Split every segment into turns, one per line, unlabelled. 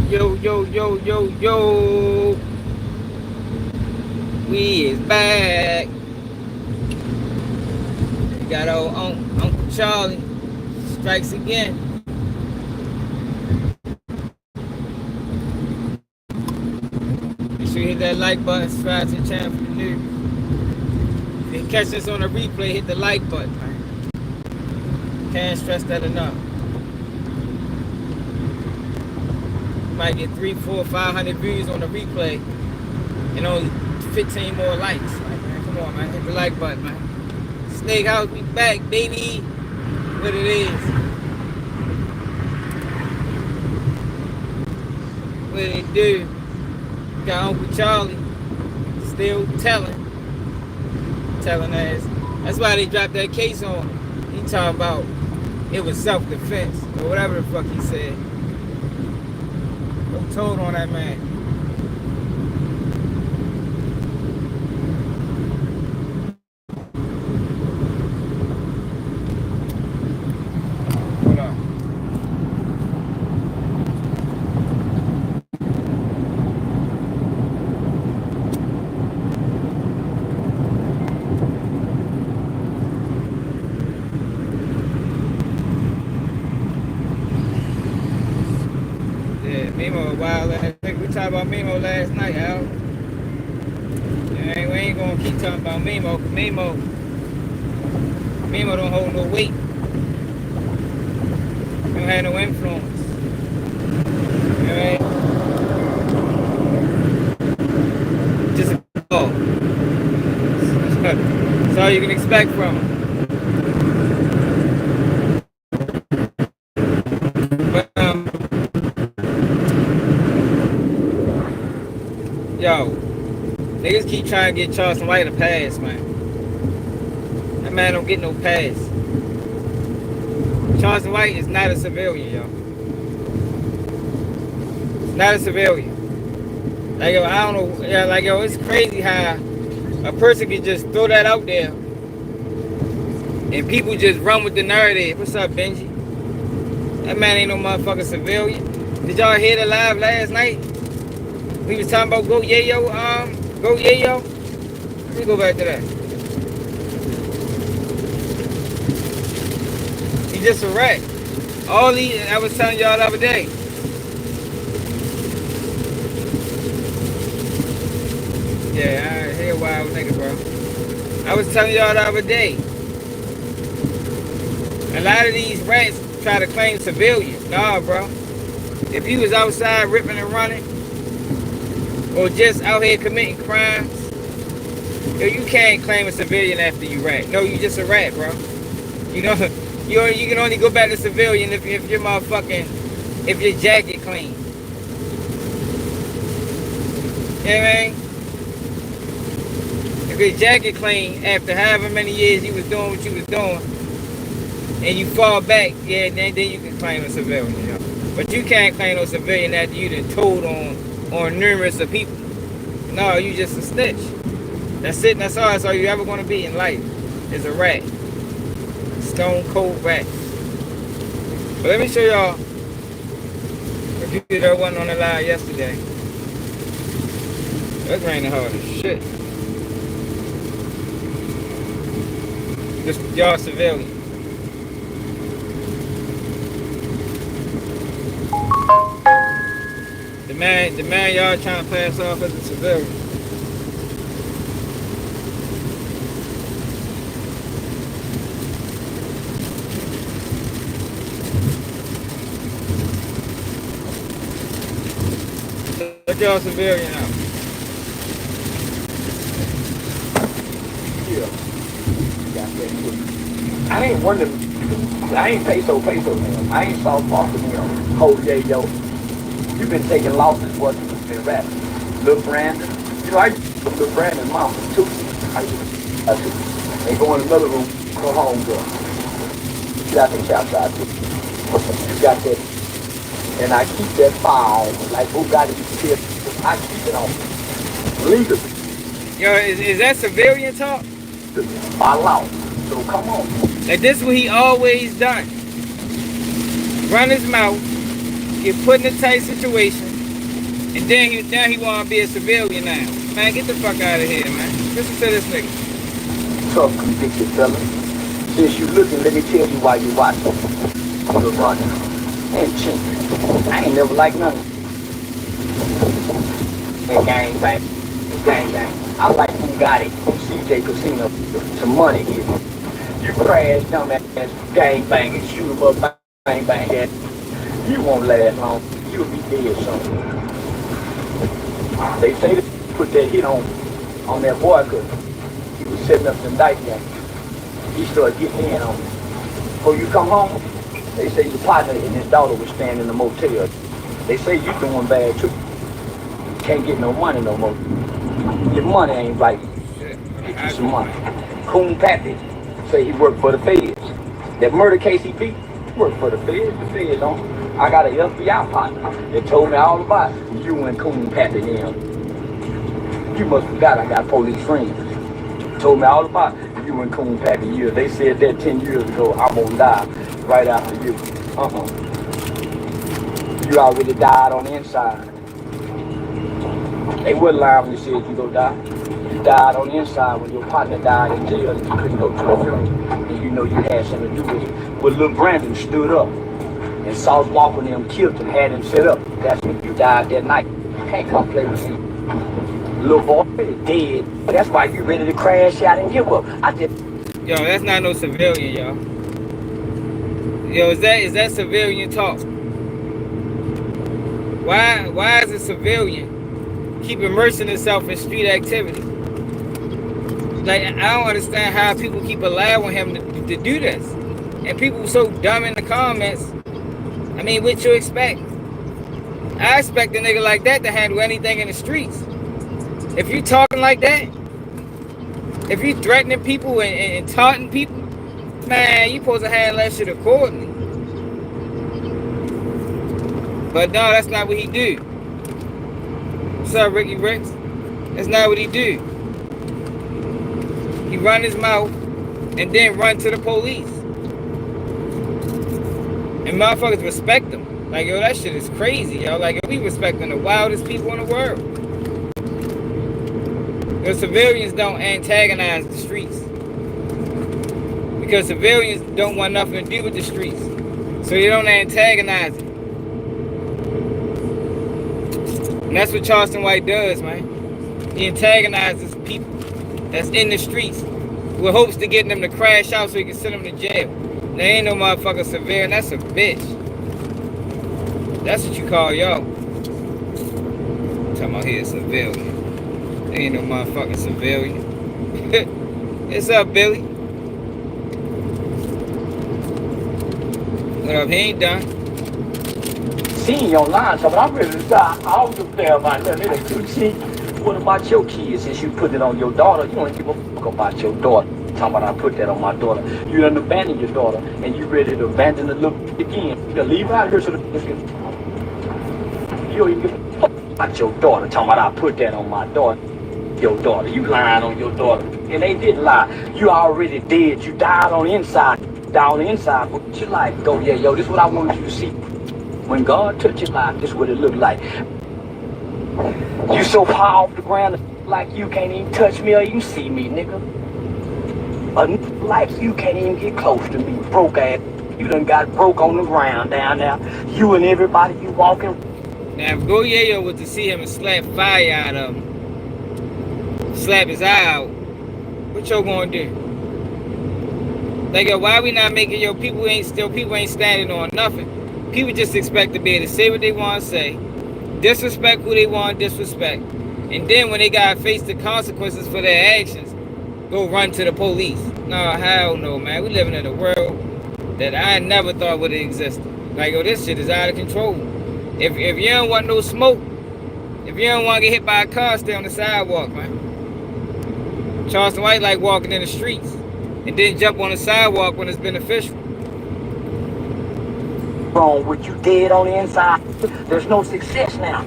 Yo, yo, yo, yo, yo. We is back. We got old Uncle Charlie. Strikes again. Make sure you hit that like button. Subscribe to the channel for the news. If you catch us on a replay, hit the like button. Can't stress that enough. Might get 3, 4, 500 views on the replay and only 15 more likes. Like, man, come on, man. Hit the like button, man. Snake House, we back, baby. What it is. What it do? Got Uncle Charlie still telling us. That's why they dropped that case on him. He talking about it was self-defense or whatever the fuck he said. Go told on that man. Hold on. Yeah, Mimo a wild ass nigga. We talked about Mimo last night, Al. Yeah, we ain't gonna keep talking about Mimo, cause Mimo don't hold no weight. Don't have no influence. Alright? Just a call. That's all you can expect from him. But, yo, niggas keep trying to get Charleston White a pass, man. That man don't get no pass. Charleston White is not a civilian, yo. Not a civilian. Like, yo, I don't know. Yeah, like, yo, it's crazy how a person can just throw that out there and people just run with the narrative. What's up, Benji? That man ain't no motherfucking civilian. Did y'all hear the live last night? We was talking about Go Yayo, Go Yayo. Let me go back to that. He just a rat. All he, I was telling y'all the other day. Yeah, I hear a wild nigga, bro. I was telling y'all the other day. A lot of these rats try to claim civilians. Nah, bro. If you was outside ripping and running, or just out here committing crimes, yo, you can't claim a civilian after you rat. No, you just a rat, bro. You know, you can only go back to civilian if your motherfucking, if your jacket clean. You know what I mean? If your jacket clean after however many years you was doing what you was doing, and you fall back, yeah, then you can claim a civilian, yo. But you can't claim no civilian after you done told on numerous of people. No, you just a snitch. That's it. That's all you ever going to be in life is a rat. Stone cold rat. But let me show y'all. If you that wasn't on the live yesterday, it's raining hard as shit. Just y'all civilians. The man y'all trying to pass off as a civilian. Let y'all civilian out.
Yeah. I ain't one of them. I ain't peso, man. I ain't South Boston, whole day, yo. You've been taking losses, what you've been rapping. Lil Brandon. You know, I used to Lil Brandon's mom too. I do. They go in another room, go home, girl. You got them outside too. You got that. And I keep that file like who got it here. I keep it on. Legally.
Yo, is that civilian talk?
By law. So come on.
Like this is what he always done. Run his mouth, get put in a tight situation, And then he want to be a civilian now. Man, get the fuck out of here, man. Listen to this nigga.
Tough convicted fella. Since you looking, let me tell you why you watching. Lil Rodney and Chink. I ain't never liked none. And gang bang. Gang bang. I like who got it from CJ Casino. Some money here. You crash dumbass gang bang and shoot him up bang bang head. You won't last long. You'll be dead soon. They say they put that hit on that boy because he was setting up some dice games. He started getting in on him. Before you come home, they say your partner and his daughter was staying in the motel. They say you doing bad too. Can't get no money no more. Your money ain't right. Get you some money. Coon Pappy say he worked for the feds. That murder case he beat, he worked for the feds. The feds on. I got an FBI partner that told me all about you and Coon Pappy now. You must forgot I got police friends. Told me all about you and Coon Pappy. Yeah, they said that 10 years ago, I'm gonna die right after you. You already died on the inside. They wouldn't lie when they said you gonna die. You died on the inside when your partner died in jail and you couldn't go to the funeral. And you know you had something to do with it. But Lil Brandon stood up and South Walker and them killed him, had him set up. That's when you died that night. You can't come play with me. Little boy dead. That's why you ready to crash out and give up.
Yo, that's not no civilian, y'all. Yo, is that civilian talk? Why is a civilian keep immersing himself in street activity? Like, I don't understand how people keep allowing him to do this. And people so dumb in the comments. I mean, what you expect? I expect a nigga like that to handle anything in the streets. If you talking like that, if you threatening people and taunting people, man, you supposed to handle that shit accordingly. But no, that's not what he do. What's up, Ricky Ricks? That's not what he do. He run his mouth and then run to the police. And motherfuckers respect him. Like, yo, that shit is crazy, yo. Like, we respecting the wildest people in the world. The civilians don't antagonize the streets. Because civilians don't want nothing to do with the streets. So they don't antagonize it. And that's what Charleston White does, man. He antagonizes people that's in the streets with hopes to get them to crash out so he can send them to jail. There ain't no motherfucker civilian. That's a bitch. That's what you call y'all. Talking about here civilian. There ain't no motherfucking civilian. What's up, Billy? What up? He ain't done.
Seen you online, so I'm ready to die. I was up there about that. See, what about your kids? Since you put it on your daughter, you don't give a fuck about your daughter. Talking about I put that on my daughter. You done abandoned your daughter, and you ready to abandon the little again. You gotta leave out here so that you don't even give a fuck about your daughter. Talking about I put that on my daughter. Your daughter. You lying on your daughter. And they didn't lie. You already dead. You died on the inside. Died on the inside. But your life go, yeah, yo, this is what I wanted you to see. When God touched your life, this is what it looked like. You so far off the ground like you can't even touch me or even see me, nigga. Like you can't even get close to me, broke ass. You done got broke on the ground down there. You and everybody you walking.
Now if Go Yayo was to see him and slap fire out of him, slap his eye out, what y'all gonna do? Like, yo, why we not making people ain't standing on nothing? People just expect to be able to say what they want to say, disrespect who they want to disrespect, and then when they gotta face the consequences for their actions, go run to the police. No, hell no, man. We living in a world that I never thought would have existed. Like, yo, this shit is out of control. If you don't want no smoke, if you don't want to get hit by a car, stay on the sidewalk, man. Charleston White like walking in the streets and then jump on the sidewalk when it's beneficial.
Wrong with you dead on the inside. There's no success now.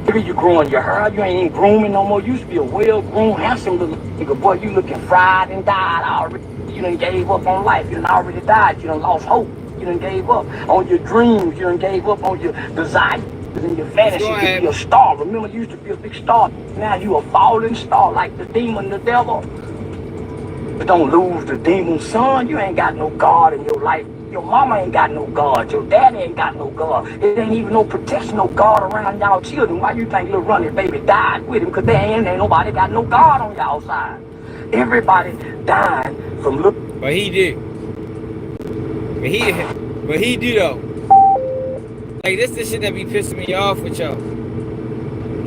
Maybe you growing your hair, you ain't even grooming no more. You used to be a well-groomed, handsome little nigga. Boy, you looking fried and died already. You done gave up on life. You done already died. You done lost hope. You done gave up on your dreams. You done gave up on your desire. in your fantasy to be a star. Remember, you used to be a big star. Now you a falling star like the demon, the devil. But don't lose the demon, son. You ain't got no God in your life. Your mama ain't got no God. Your daddy ain't got no God. It ain't even no protection, no God around y'all children. Why you think Lil Rodney baby died with him? Because there ain't nobody got no God on y'all side. Everybody died from Lil.
But he did. But he do though. Like this the shit that be pissing me off with y'all.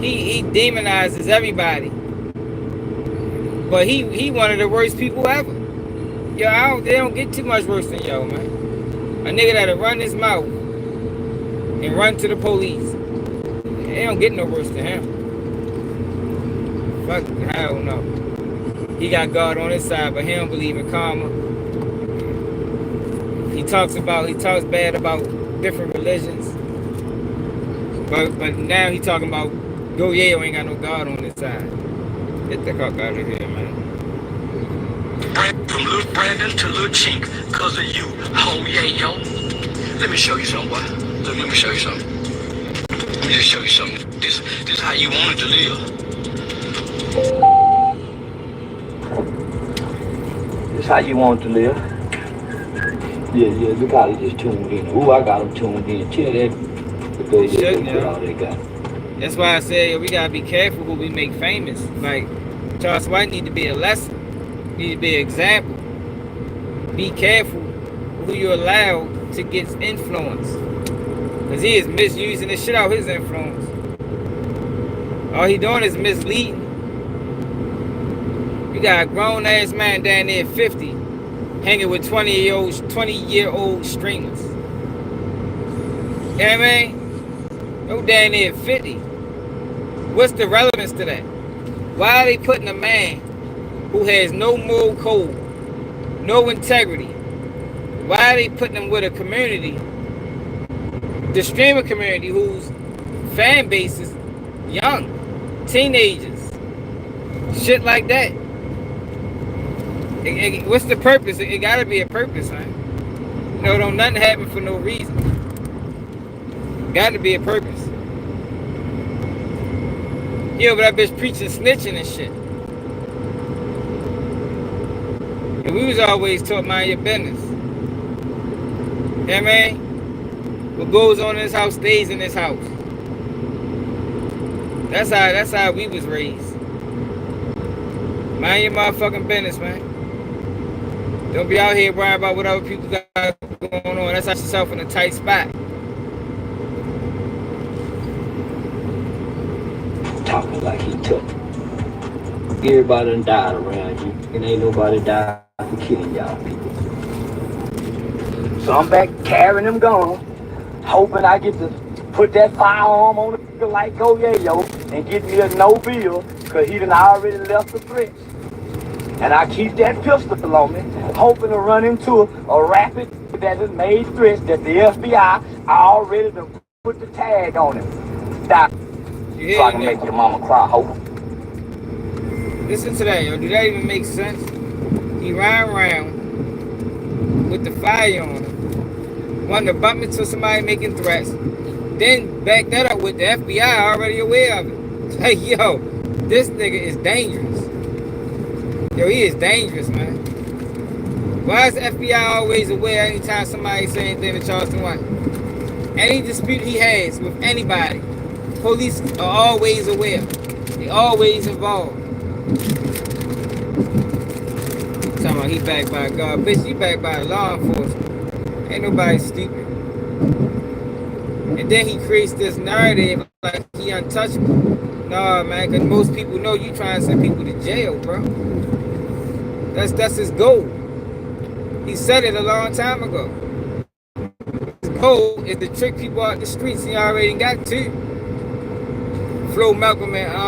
He demonizes everybody. But he one of the worst people ever. Yo, they don't get too much worse than yo, man. A nigga that'll run his mouth and run to the police. They don't get no worse than him. Fuck, hell no. He got God on his side, but he don't believe in karma. He talks bad about different religions. But now he talking about Go Yayo ain't got no God on his side. Get the fuck out of here, man.
From Lil Brandon to Lil Chink, cause of you, oh yeah, yo. Let me show you something, boy. Let me show you something. Let me just show you something. This is how you wanted to live. This is how you wanted to live. Yeah, look how they just tuned in. Ooh, I got them tuned in. Tell that. All they got.
That's why I said we gotta be careful who we make famous. Like Charles White need to be a lesson. Need to be an example. Be careful who you allow to get influence. Because he is misusing the shit out of his influence. All he doing is misleading. You got a grown ass man down there 50 hanging with 20-year-old streamers. You know what I mean? Go down there 50. What's the relevance to that? Why are they putting a man who has no moral code, no integrity? Why are they putting him with a community, the streamer community, whose fan base is young, teenagers, shit like that? What's the purpose? It gotta be a purpose, man. You know, don't nothing happen for no reason. Got to be a purpose. Yo, but that bitch preaching snitching and shit. And we was always taught mind your business. You know what I mean? What goes on in this house stays in this house. That's how we was raised. Mind your motherfucking business, man. Don't be out here worrying about what other people got going on. That's how yourself in a tight spot.
Talking like he took. Everybody done died around you, and ain't nobody died for killing y'all people. So I'm back carrying them guns, hoping I get to put that firearm on the like Go Yayo and get me a no bill, cause he done already left the threat. And I keep that pistol on me, hoping to run into a rapid that has made threats that the FBI already done put the tag on him. Stop.
Yeah,
So I can make your mama cry, hope.
Listen to that, yo. Do that even make sense? He riding around with the fire on him, wanting to bump into somebody making threats, then back that up with the FBI already aware of it. It's like, yo, this nigga is dangerous. Yo, he is dangerous, man. Why is the FBI always aware anytime somebody say anything to Charleston White? Any dispute he has with anybody, police are always aware. They always involved. Talking about he backed by God. Bitch, you backed by law enforcement. Ain't nobody stupid. And then he creates this narrative like he untouchable. Nah, man, because most people know you trying to send people to jail, bro. That's his goal. He said it a long time ago. His goal is to trick people out the streets. He already got two. Flo Malcolm and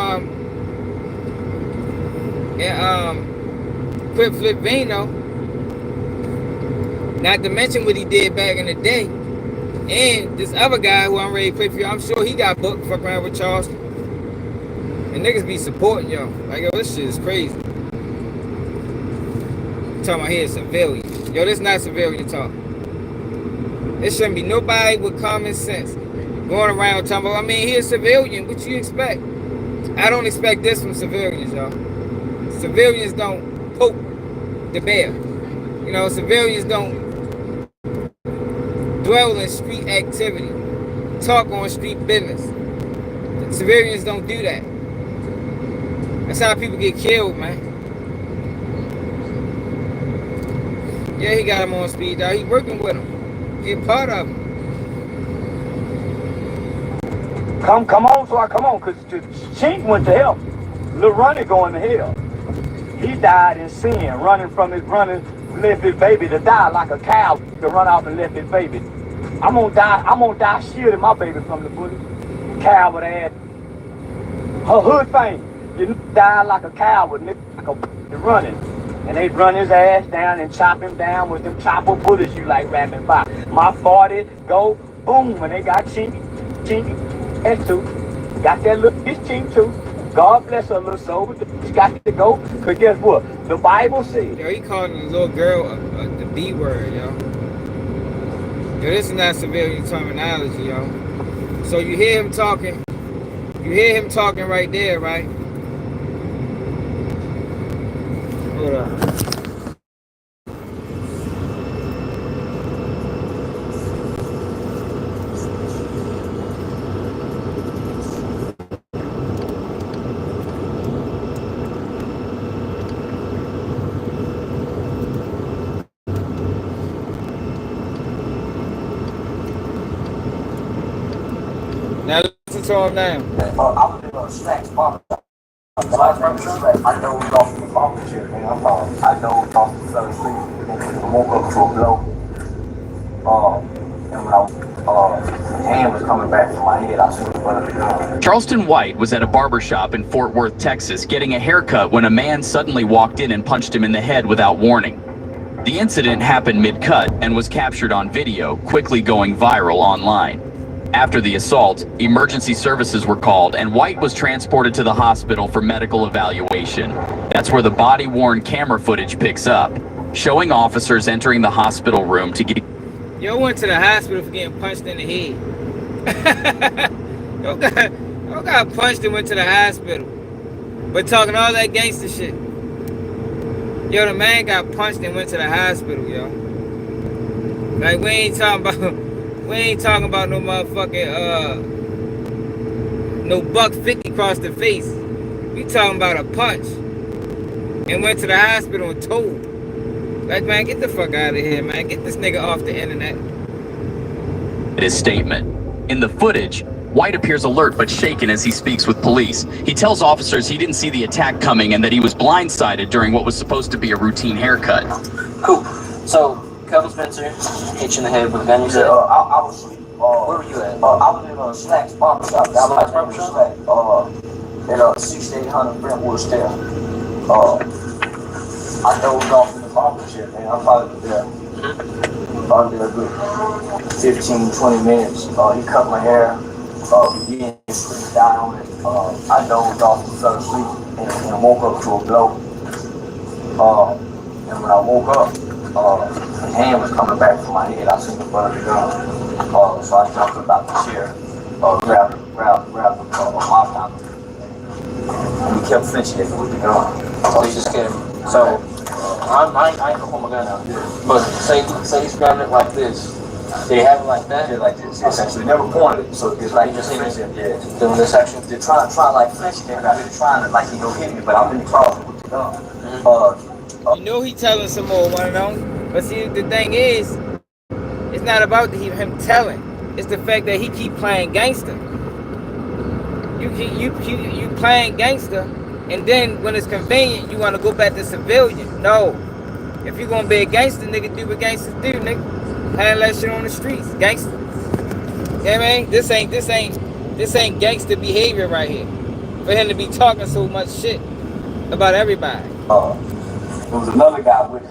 Quip Flip Vino. Not to mention what he did back in the day. And this other guy who I'm ready to play for you, I'm sure he got booked for around with Charleston. And niggas be supporting yo. Like, yo, this shit is crazy. Talking about here civilian. Yo, this not civilian talk. There shouldn't be nobody with common sense Going around talking about, I mean, he a civilian. What you expect? I don't expect this from civilians, y'all. Civilians don't poke the bear. You know, civilians don't dwell in street activity, talk on street business. Civilians don't do that. That's how people get killed, man. Yeah, he got him on speed dial. He working with him. He a part of him.
Come on, so I come on, because the Chink went to hell. Lil Rodney going to hell. He died in sin, left his baby to die like a cow to run off and left his baby. I'm gonna die shielding my baby from the bullet. Coward ass. Her hood thing. You die like a coward, like a running. And they'd run his ass down and chop him down with them chopper bullets you like rapping by. My 40, go, boom, and they got Chinky, S2. Got that little bitch Chink too. God bless her little soul, but she's got to go. Because guess what? The Bible says.
Yo, he calling the little girl the B word, yo. Yo, this is not civilian terminology, yo. So you hear him talking. You hear him talking right there, right? Hold on. Now listen to him now.
I was in a snacks bar. I dozed off the barber chair, man. I dozed off and fell asleep and woke up to a blow. And when hand was coming back from my head, I seen one of the guns.
Charleston White was at a barbershop in Fort Worth, Texas, getting a haircut when a man suddenly walked in and punched him in the head without warning. The incident happened mid-cut and was captured on video, quickly going viral online. After the assault, emergency services were called and White was transported to the hospital for medical evaluation. That's where the body-worn camera footage picks up, showing officers entering the hospital room to get...
Yo went to the hospital for getting punched in the head. Yo got punched and went to the hospital. But talking all that gangster shit. Yo, the man got punched and went to the hospital, yo. Like, we ain't talking about no motherfucking, no $150 across the face. We talking about a punch. And went to the hospital and told. Like, man, get the fuck out of here, man. Get this nigga off the internet.
His statement. In the footage, White appears alert but shaken as he speaks with police. He tells officers he didn't see the attack coming and that he was blindsided during what was supposed to be a routine haircut.
Cool. So, Kevin Spencer hit you in the head with a gun, you said?
I was asleep.
Where were you at?
I was in a snacks barbershop.
Snacks barbershop?
At 6800 Brentwood Stair. I dozed off in the barber chair, man. I probably there. Probably there a good 15, 20 minutes. He cut my hair. We did pretty down on it. I dozed off and fell asleep and woke up to a blow. And when I woke up, the hand was coming back from my head. I seen the butt of the gun. So I jumped about the chair, grabbed the mop down. And he kept flinching at me with the gun.
So you just scared me. So, I ain't gonna pull my gun out. But say he's grabbing it like this. They have it like that?
Yeah, like this. Essentially, never pointed it. So it's like
you just seen
flinching. Yeah.
Doing this action?
They're trying like flinching. They're really trying to like he gonna hit me, but I'm really crawling with the gun.
You know he telling some more, one and only. But see, the thing is, it's not about him telling. It's the fact that he keep playing gangster. You playing gangster, and then when it's convenient, you want to go back to civilian. No. If you're gonna be a gangster, nigga, do what gangsters do, nigga. Handle that shit on the streets, gangster. You know what I mean? This ain't gangster behavior right here. For him to be talking so much shit about everybody.
There was another guy with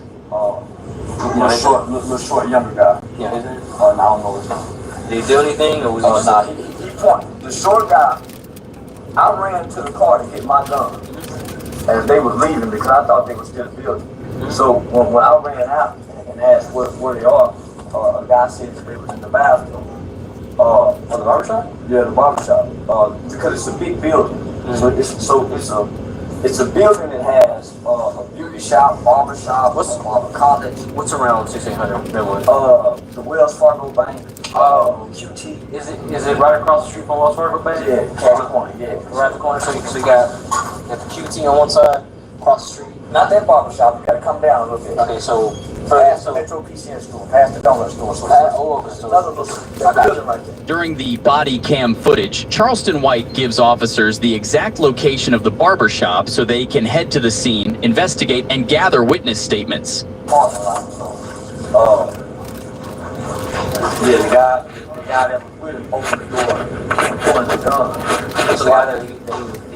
little short, younger guy.
Yeah, his name?
I don't know his name.
Did he do anything, or was he just...
He pointed. The short guy, I ran to the car to get my gun. As they were leaving, because I thought they were still building. So when I ran out and asked where they are, a guy said that they was in the bathroom.
On the barbershop?
Yeah, the barbershop. Because it's a big building. It's a building that has a beauty shop, barbershop, a college.
What's around 1600 Millwood?
The Wells Fargo Bank. QT.
Is it right across the street from Wells Fargo Bank?
Yeah, cash corner. Yeah,
Right at the corner. So you got the QT on one side, across the street.
not that barbershop. You gotta come down a little bit.
Okay, so
Past the Metro PCN store, past the donut store. So it's another little building right there.
During the body cam footage, Charleston White gives officers the exact location of the barbershop so they can head to the scene, investigate, and gather witness statements.
Parking lot. So, yeah, the guy that was with him opened the door, pointed the gun.
So the guy that he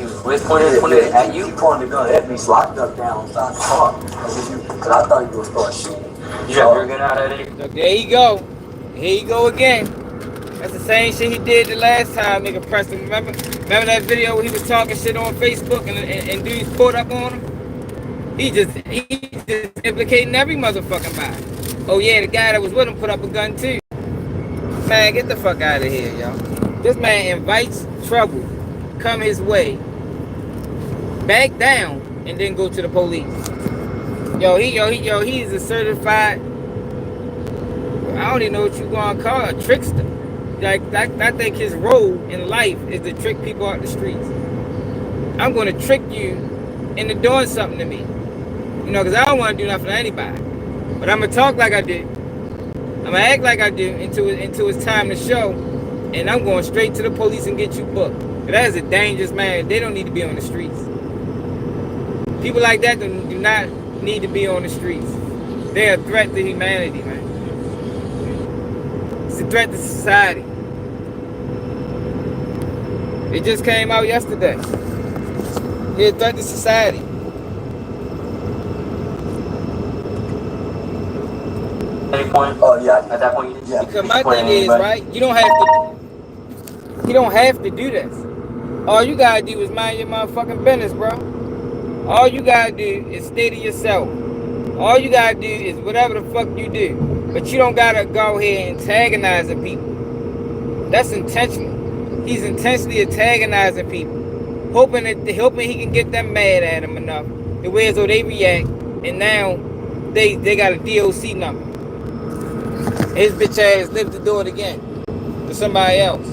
was with pointed at you?
He pointed the gun at me, so I ducked down inside the car. Because I thought he was going to start shooting.
You have your gun out at it?
Look, there you go. Here you go again. That's the same shit he did the last time, nigga Preston. Remember that video where he was talking shit on Facebook and dudes pulled up on him? He just implicating every motherfucking body. Oh yeah, the guy that was with him put up a gun too. Man, get the fuck out of here, y'all. This man invites trouble, come his way, back down, and then go to the police. He's a certified, I don't even know what you gonna call a trickster. Like, I think his role in life is to trick people out the streets. I'm gonna trick you into doing something to me. You know, because I don't want to do nothing to anybody. But I'm gonna talk like I do. I'm gonna act like I do until it's time to show. And I'm going straight to the police and get you booked. That is a dangerous man. They don't need to be on the streets. People like that do not need to be on the streets. They're a threat to humanity, man. It's a threat to society. It just came out yesterday. They're a threat to society.
At any point?
Oh yeah,
At that point,
yeah.
Because my thing is, right, you don't have to do this. All you gotta do is mind your motherfucking business, bro. All you gotta do is stay to yourself. All you gotta do is whatever the fuck you do. But you don't gotta go here antagonizing people. That's intentional. He's intentionally antagonizing people. Hoping he can get them mad at him enough. The way as though they react. And now they got a DOC number. His bitch ass lived to do it again. To somebody else.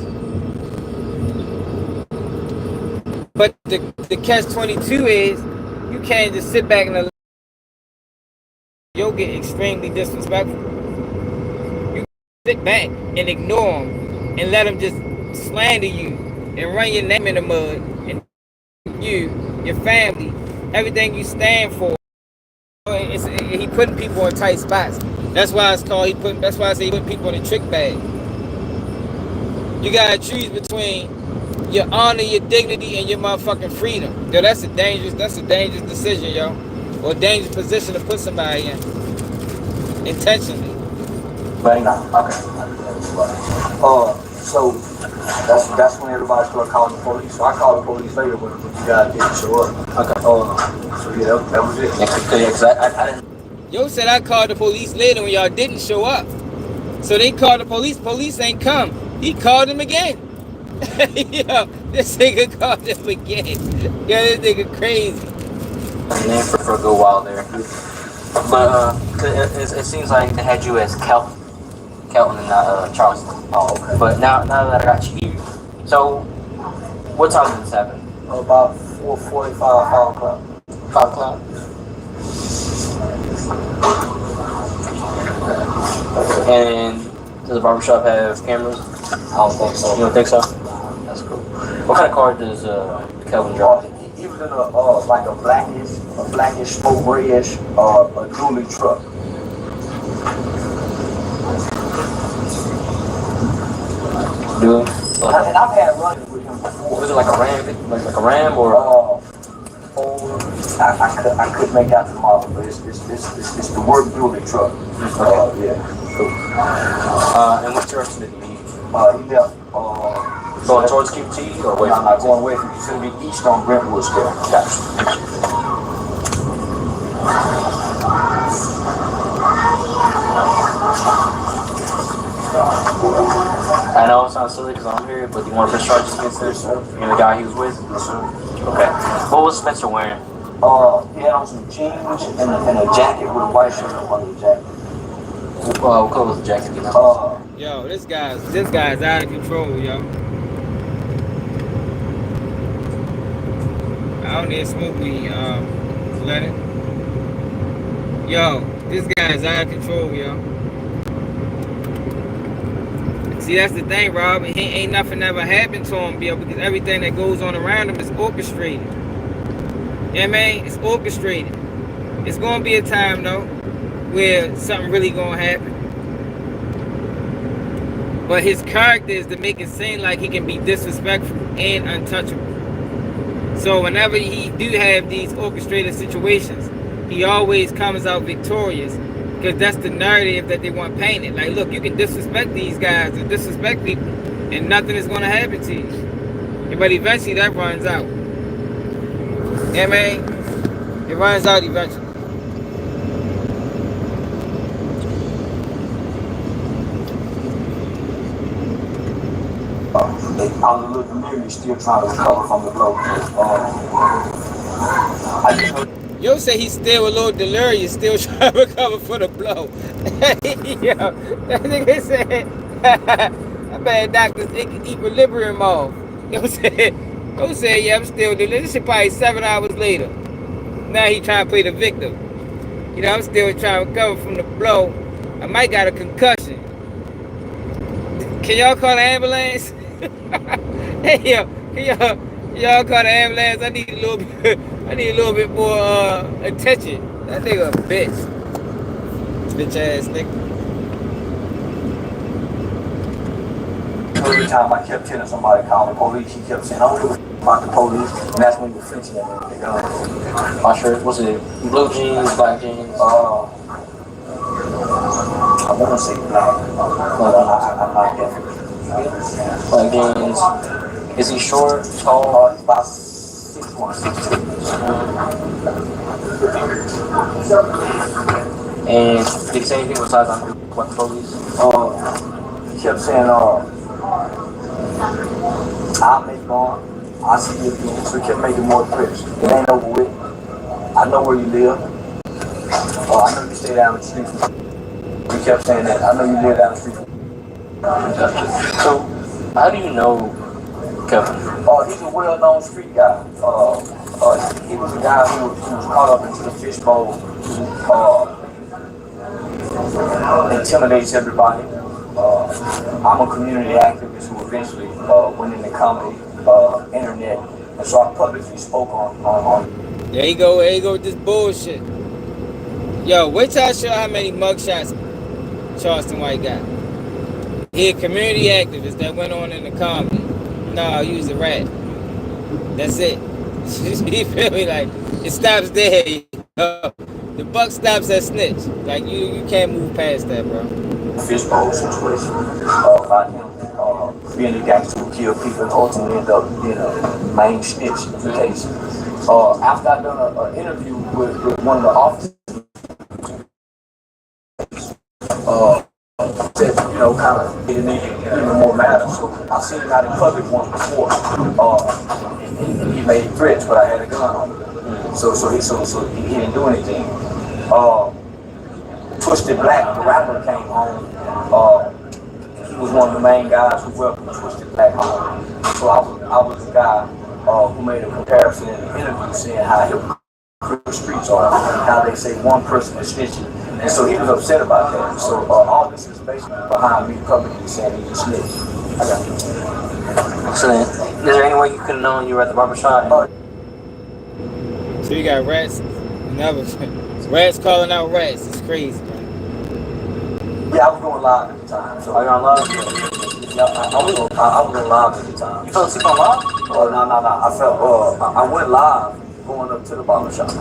But the catch-22 is, you can't just sit back and you'll get extremely disrespectful. You sit back and ignore them and let them just slander you and run your name in the mud and you, your family, everything you stand for. He putting people in tight spots. That's why it's called. That's why I say he put people in a trick bag. You gotta choose between your honor, your dignity, and your motherfucking freedom. Yo, that's a dangerous decision, yo. Or a dangerous position to put somebody in. Intentionally.
Right now. Okay. So that's when everybody started calling the police. So I called the police later when you guys didn't show up. Okay. So yeah, that was it.
Yeah, because I didn't.
Yo said I called the police later when y'all didn't show up. So they called the police. Police ain't come. He called them again. Yo, this nigga called them again. Yo, this nigga crazy.
Name for a good while there. But it seems like they had you as Kelton and not Charleston.
Oh, okay.
But now that I got you here, so what time did this happen?
About 4:45, 5 o'clock.
5 o'clock. And does the barbershop have cameras?
I don't think so.
You don't think so? That's cool. What kind of car does Kelvin drive?
He was in a blackish, smoke grayish, a dually truck.
Dude.
And I've had runs with him before.
Was it like a Ram? Like a Ram or?
I couldn't make out the model, but it's the word dually truck. Yeah. Cool.
And what direction did he leave?
He left.
Going towards QT or away
No,
from
not
QT?
going away from. It's going to be east on Brentwood still. Gotcha.
I know it sounds silly because I'm here, but you want to press charges against Spencer? You're the guy he was with?
Yes, sir.
Okay. What was Spencer wearing?
He had on some jeans and a jacket with a white shirt under the jacket.
What color was the jacket? You know?
Yo, this guy's out of control, yo. I don't need smoke weed, Lennon. Yo, this guy's out of control, yo. See, that's the thing, Rob. Ain't nothing ever happened to him, yo, because everything that goes on around him is orchestrated. You know what I mean? It's orchestrated. It's gonna be a time though where something really gonna happen. But his character is to make it seem like he can be disrespectful and untouchable. So whenever he do have these orchestrated situations, he always comes out victorious, because that's the narrative that they want painted. Like, look, you can disrespect these guys or disrespect people, and nothing is going to happen to you. But eventually that runs out. Yeah, man. It runs out eventually.
I'm a little community still trying to recover from the blow.
Yo say he's still a little delirious, still trying to recover from the blow. Yo, that nigga said, I bet doctor's equilibrium off. Yo said, yeah, I'm still delirious. This shit probably 7 hours later. Now he trying to play the victim. You know, I'm still trying to recover from the blow. I might got a concussion. Can y'all call the ambulance? Hey, yo, y'all call the ambulance? I need a little bit more attention. That nigga a bitch. Bitch ass nigga.
Every time I kept telling somebody call the police, he kept saying, I don't give a about the police, and that's when you're flinching at me.
My shirt, was it blue jeans, black jeans?
I want to say black. I'm not definitely.
Black jeans. Is he short, tall?
He's about 6'1", 6'2".
And did he say anything besides I'm what the police?
He kept saying, I'll make one. I'll see you again. So he kept making more threats. It ain't over with. I know where you live. I know you stay down the street. He kept saying that. I know you live down the street.
So, how do you know Kevin?
He's a well-known street guy. He was a guy who was caught up into the fishbowl, intimidates everybody. I'm a community activist who eventually went into comedy, internet, and so I publicly spoke on.
There you go with this bullshit. Yo, wait till I show how many mugshots Charleston White got. He a community activist that went on in the comedy. No, he was a rat. That's it. You feel me? Like, it stops there. The buck stops at snitch. Like, you can't move past that, bro.
Fishbowl situation about him being a gangster who killed people and ultimately ended up being a main snitch in the case. After I done an interview with one of the officers, said, kind of it needed even more matter. So I seen him out in public once before. He made threats, but I had a gun on him. So he didn't do anything. Twisted Black, the rapper, came home. He was one of the main guys who welcomed Twisted Black home. So I was the guy who made a comparison in the interview, saying how the streets are, how they say one person is snitching. And so he was upset about that. So all this is basically behind me publicly saying he's a snitch.
Excellent. Is there any way you could have known you were at the barbershop?
So you got rats, rats calling out rats. It's crazy, man.
Yeah, I was going live at the time. So
Are you on live?
yeah, I was going live at the time.
You fell asleep on live?
No. I went live going up to the barbershop.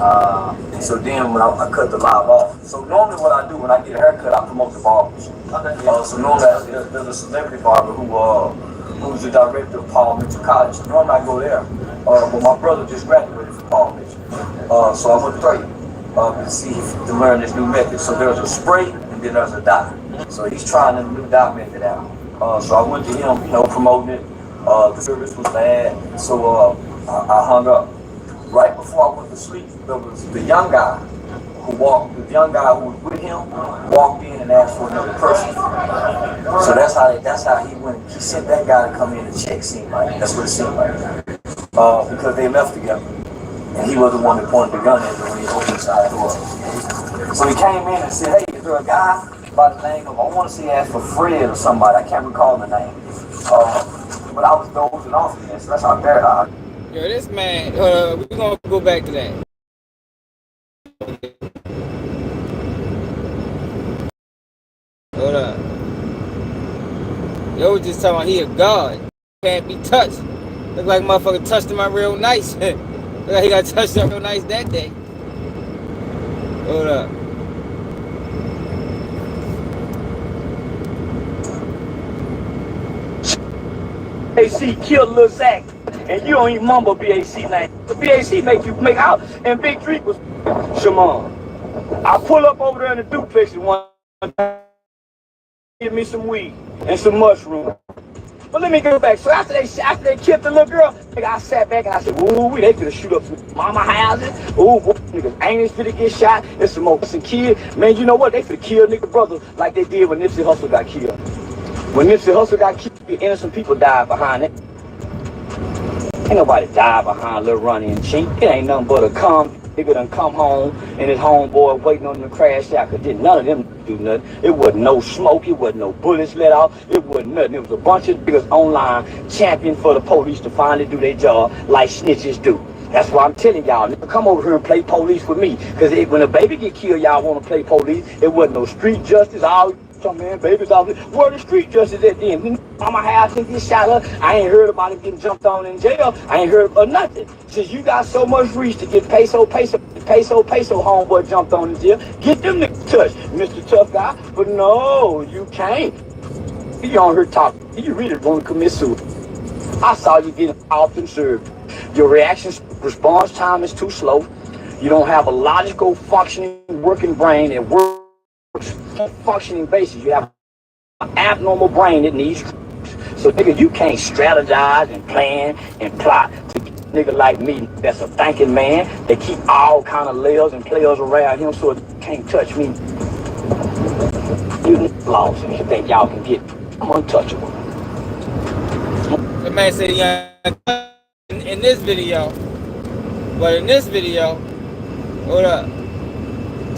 So then when I cut the live off. So normally what I do when I get a haircut, I promote the barbers. So normally there's a celebrity barber who's the director of Paul Mitchell College. Normally I go there. But my brother just graduated from Paul Mitchell. So I went straight to learn this new method. So there's a spray and then there's a dot. So he's trying the new dot method out. So I went to him, promoting it. The service was bad, so I hung up. Right before I went to sleep, there was the young guy who was with him, walked in and asked for another person. So that's how he went. He sent that guy to come in and check. Seemed like that's what it seemed like. Because they left together, and he was the one that pointed the gun at me when he opened the side door. So he came in and said, "Hey, is there a guy by the name of, I want to say he asked for Fred or somebody, I can't recall the name." But I was dozing off again, so that's how bad I.
Yo, this man, we're gonna go back to that. Hold up. Yo was just talking about he a god. Can't be touched. Look like motherfucker touched him out real nice. Look like he got touched up real nice that day. Hold up.
BAC killed Lil Zach, and you don't even mumble BAC name. The BAC make out, and Big Dreek was Shaman. I pull up over there in the duplex and one time, give me some weed and some mushroom. But let me go back. So after they killed the little girl, I sat back and I said, ooh, they could shoot up some mama houses. Ooh, boy, niggas ain't finna get shot. There's some more kids. Man, you know what? They finna kill nigga brother like they did when Nipsey Hussle got killed. When Nipsey Hussle got killed, innocent people died behind it. Ain't nobody died behind Lil Rodney and Chink. It ain't nothing but a nigga done come home and his homeboy waiting on him to crash out, cause none of them do nothing. It wasn't no smoke, it wasn't no bullets let off, it wasn't nothing. It was a bunch of niggas online champion for the police to finally do their job like snitches do. That's why I'm telling y'all, nigga, come over here and play police with me. Cause when a baby get killed, y'all wanna play police. It wasn't no street justice, all some man, babies out there. Where the street justice at then? Mama house and get shot up. I ain't heard about him getting jumped on in jail. I ain't heard of nothing. Since you got so much reach to get peso homeboy jumped on in jail, get them niggas touched, Mr. Tough Guy. But no, you can't. You on here talking. You really want to commit suicide. I saw you getting often served. Your response time is too slow. You don't have a logical, functioning, working brain that works on a functioning basis. You have an abnormal brain that needs. So nigga, you can't strategize and plan and plot to get a nigga like me that's a thinking man that keep all kind of layers and players around him so it can't touch me. You lost and you think y'all can get me. I'm untouchable.
The man said in this video, but in this video, hold up,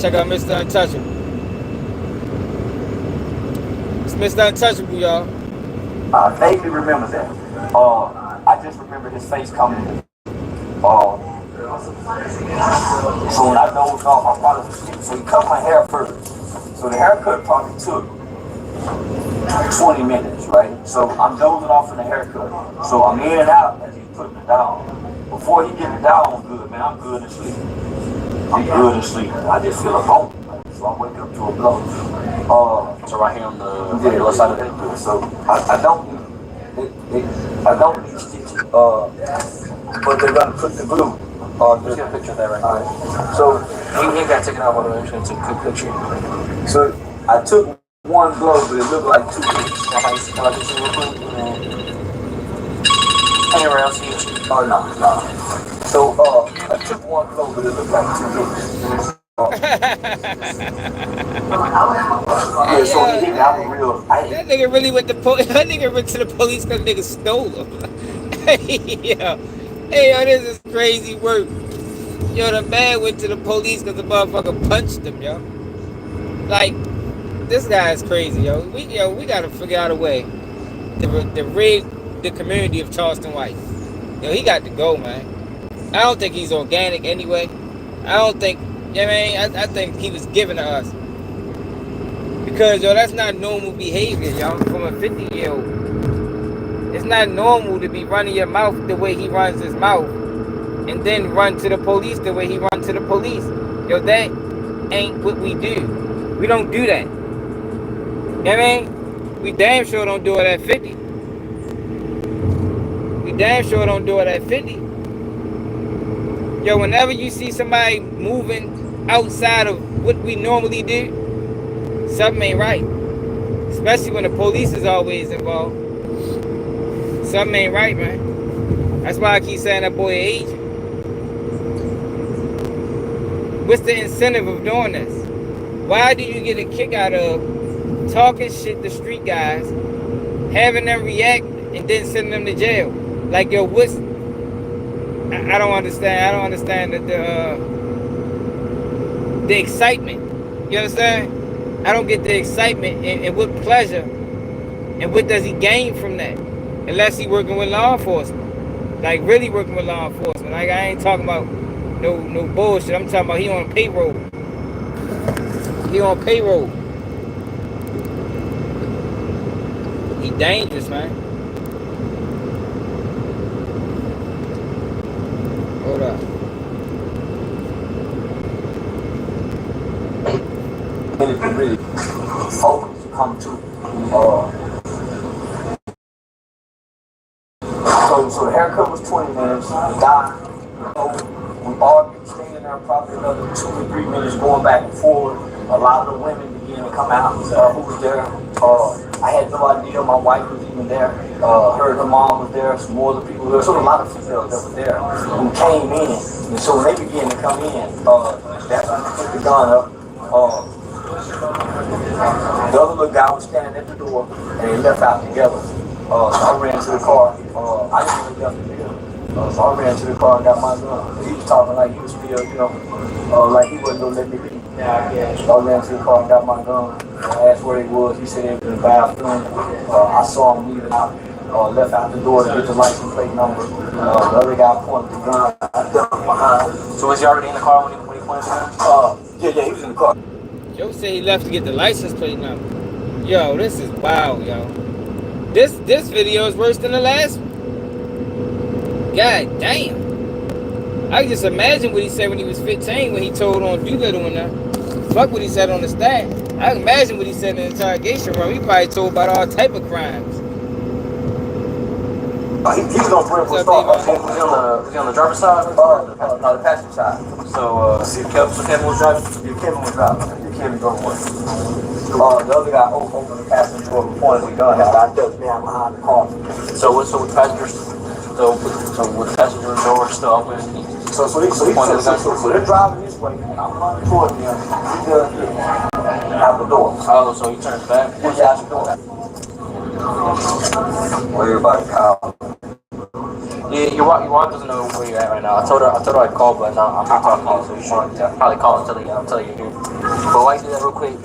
check out Mr. Untouchable. It's Mr. Untouchable, y'all.
I vaguely remember that. I just remember his face coming in. So when I dozed off, I probably was asleep. So he cut my hair first. So the haircut probably took 20 minutes, right? So I'm dozing off in the haircut. So I'm in and out as he's putting it down. Before he get it down good, man, I'm good and sleep. I'm good and sleep. I just feel a bone. So I wake up to a blow.
So right here on the left side of it.
So I don't need stitches. But they're gonna put the glue.
Just get a picture of that right now.
So
he got taken out by the way, so a quick picture.
So I took one blow, but it looked like two hits.
Can I just see real quick? Anywhere else you?
Oh no. So I took one blow, but it looked like two hits. Yeah, so he hit out real.
That nigga really went to that nigga went to the police because nigga stole him. Hey yo, this is crazy work. Yo, the man went to the police because the motherfucker punched him, yo. Like, this guy is crazy, yo. We gotta figure out a way to rid the community of Charleston white. Yo, he got to go, man. I don't think he's organic anyway. I don't think. Yeah, man, I think he was given to us. Because, yo, that's not normal behavior, yo, from a 50-year-old. It's not normal to be running your mouth the way he runs his mouth and then run to the police the way he runs to the police. Yo, that ain't what we do. We don't do that. You know what I mean? We damn sure don't do it at 50. We damn sure don't do it at 50. Yo, whenever you see somebody moving outside of what we normally do, something ain't right. especially when the police is always involved. Something ain't right, man. That's why I keep saying that boy an agent. What's the incentive of doing this? Why do you get a kick out of talking shit to street guys, having them react, and then sending them to jail? Like, yo, what's... I don't understand. I don't understand the excitement. You understand? I don't get the excitement and what pleasure and what does he gain from that? Unless he working with law enforcement. Like, really working with law enforcement. Like, I ain't talking about no bullshit. I'm talking about he on payroll. He on payroll. He dangerous, man. Hold up.
Really focus, come to. So the haircut was 20 minutes. The guy, we argued, stayed in there probably another 2 to 3 minutes, going back and forth. A lot of the women began to come out. Who was there? I had no idea. My wife was even there. Heard her mom was there. Some more other people there. So a lot of females that were there who came in. And so when they began to come in, that's when they put the gun up. The other little guy was standing at the door, and they left out together. So I ran to the car. I didn't really have to do. So I ran to the car and got my gun. He was talking like he was still, like he wasn't gonna let me leave. So I ran to the car and got my gun. I asked where he was. He said he was in the bathroom. I saw him leaving out. Left out the door to get the license plate number. The other guy pointed the gun. I ducked behind.
So was he already in the car when he pointed the gun?
Yeah, he was in the car.
Joe said he left to get the license plate number. Yo, this is wild, yo. This video is worse than the last one. God damn. I can just imagine what he said when he was 15 when he told on Doolittle and that. Fuck what he said on the stand. I can imagine what he said in the interrogation room. He probably told about all type of crimes.
He was on the was
he on the driver's side?
No, the passenger side.
So Kevin was driving?
Yeah, Kevin was driving. Kevin drove one. The other guy opened the passenger door and pointed the gun out. I ducked down behind the car.
So with the passengers, so with the passenger door still open?
So they're driving this way, and I'm running towards them. He does this out the door.
Oh, so he turns back?
Yeah, out the door. Well, everybody called.
Yeah, your wife doesn't know where you're at right now. I told her I'd call, but now I'm not talking to you, so you should probably call until you're here. But why do that real quick?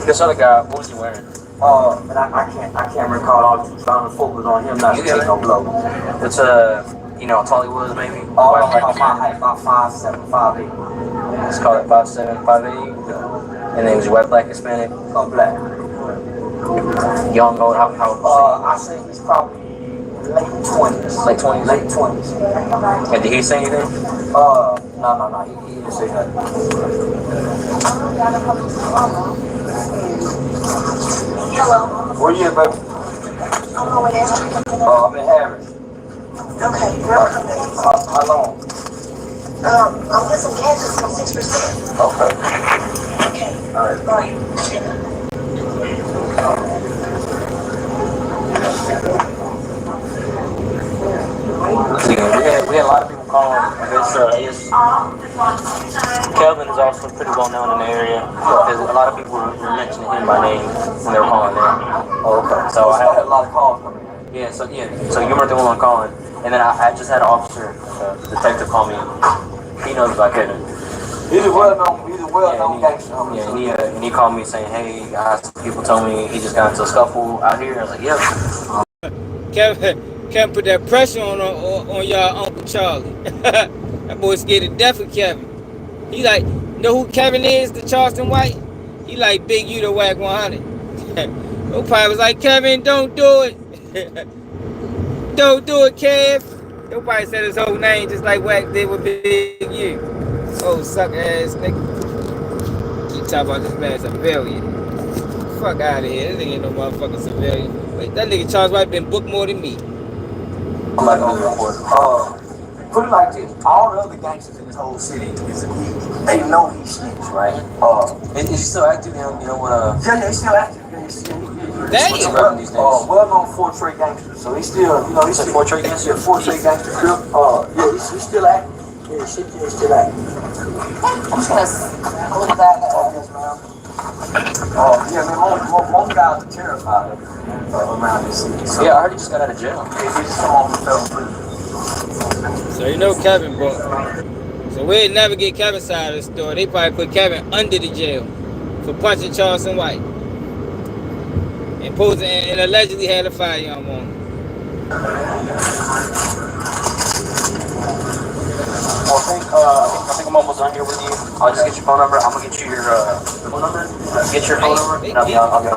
This other guy, what was he wearing?
And I can't recall. I was trying to focus on him not to take no blow.
It's tall he was maybe?
About my height, about 5'7", 5'8".
Let's call it 5'7", 5'8". And then was he white, black, Hispanic?
Black.
Young, old, how
I say he's probably late 20s.
Late 20s?
Late 20s.
And did he say anything?
No. He didn't say nothing.
Hello.
Where you at, baby?
I'm over there.
I'm in Harris.
Okay, real quick.
How long?
I'm with some cancers on 6%.
Okay.
Okay.
All right.
Bye.
We had a lot of people calling. Kelvin is also pretty well known in the area because a lot of people were mentioning him by name when they were calling there.
Oh, okay.
So I had
a lot of calls coming in.
So you weren't the one calling, and then I just had an officer, detective, call me. He knows about Kevin.
He's a well-known gangster.
And he called me saying, "Hey, guys, people told me he just got into a scuffle out here." I was like, "Yep."
Kevin put that pressure on y'all Uncle Charlie. That boy scared to death of Kevin. He like, know who Kevin is, the Charleston White? He like Big U to Whack 100. Nobody was like, Kevin, don't do it. Don't do it, Kev. Nobody said his whole name just like Whack did with Big U. Oh, sucker ass nigga. Keep talking about this man civilian. Fuck out of here. This nigga ain't no motherfucking civilian. Wait, that nigga Charles White been booked more than me.
I'm like on the report. Put it like this: all the other gangsters in this whole city, they know he snitched, right?
Is he still active? You know what?
Yeah, he's still active.
What's he rapping these days?
Well-known four-tray gangster. So he's still, you know, he's still
four-tray gangster.
Yeah, four-tray gangster. Yeah, he's still active. Yeah, he's still active.
I'm just gonna look at that.
Yes, ma'am. Yeah, man, most guys are terrified around this city. So,
Yeah, I heard he just got out of jail.
he just come on and fell free.
So you know Kevin, bro. So we'd never get Kevin's side of the story. They probably put Kevin under the jail for punching Charleston White and posing and allegedly had a firearm on him.
Well, I think I'm almost done here with you. I'll just get your phone number. I'm gonna get you your phone number. Get your phone number, and I'll get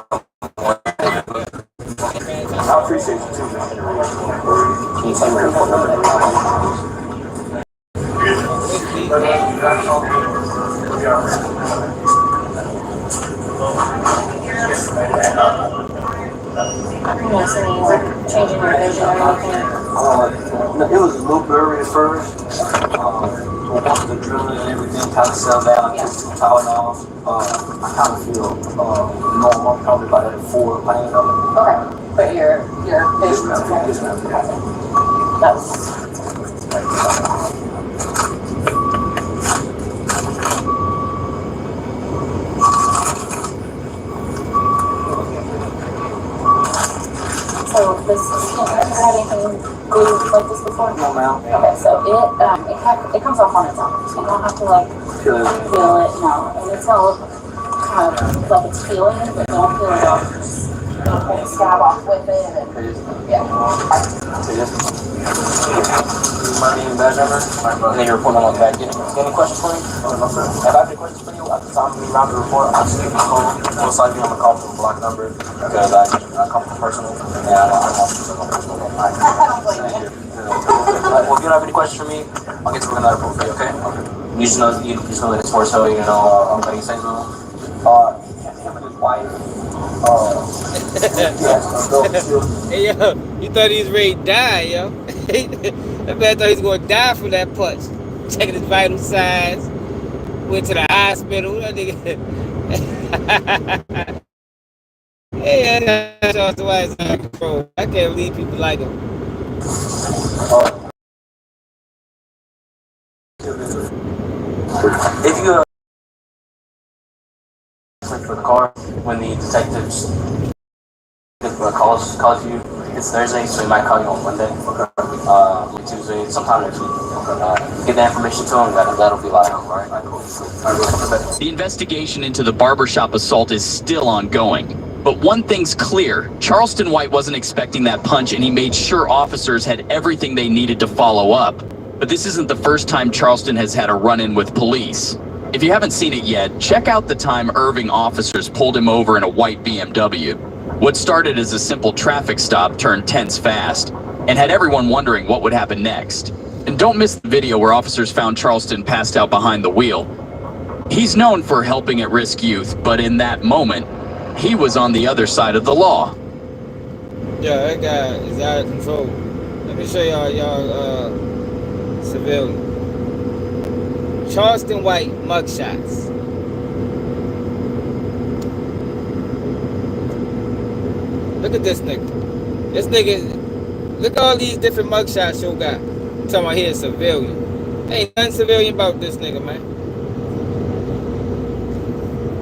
I appreciate you too, man.
Can you send me your phone number?
Yeah, so you like changing your vision or anything?
It was a little blurry at first. Once the drilling and everything kind of settled down, I took some Tylenol. I kind of feel normal, probably about at 4 pain of it.
Okay, but your vision is okay.
Yes, ma'am.
That's so this is, have you had anything glue like this before?
No, ma'am.
Okay, so it comes off on its own. So you don't have to like
Feel it.
feel it, no. And it's gonna look kind of like it's peeling, but don't peel it off. Just don't pull the scab off with it and yeah.
My name and badge number, and then your report on the back. Any questions for me? No, sir. If I have any questions for you, at the time of me round the report, I'll just give you a call. Most likely I'm gonna call from a block number because I come from personal and I don't want to go personal.
I don't blame you.
Well, if you don't have any questions for me, I'll get to work on that report for you, okay? You just know that it's for so you know I'm gonna say so.
Him and his wife.
Hey yo, you thought he was ready to die, yo. That man thought he was gonna die from that punch. Checking his vital signs. Went to the hospital. That nigga. Yeah, Charleston White's out of control. I can't believe people like him.
If you for the car when the detectives calls you, it's Thursday, so he might call you on Monday, Tuesday, sometime next week. Get that information to him, that'll be live, alright? Cool.
The investigation into the barbershop assault is still ongoing. But one thing's clear, Charleston White wasn't expecting that punch and he made sure officers had everything they needed to follow up. But this isn't the first time Charleston has had a run-in with police. If you haven't seen it yet, check out the time Irving officers pulled him over in a white BMW. What started as a simple traffic stop turned tense fast, and had everyone wondering what would happen next. And don't miss the video where officers found Charleston passed out behind the wheel. He's known for helping at-risk youth, but in that moment, he was on the other side of the law.
Yeah, that guy is out of control. Let me show y'all civilian. Charleston White mugshots. Look at this nigga. This nigga, look at all these different mugshots you got. I'm talking about here a civilian. Ain't nothing civilian about this nigga, man.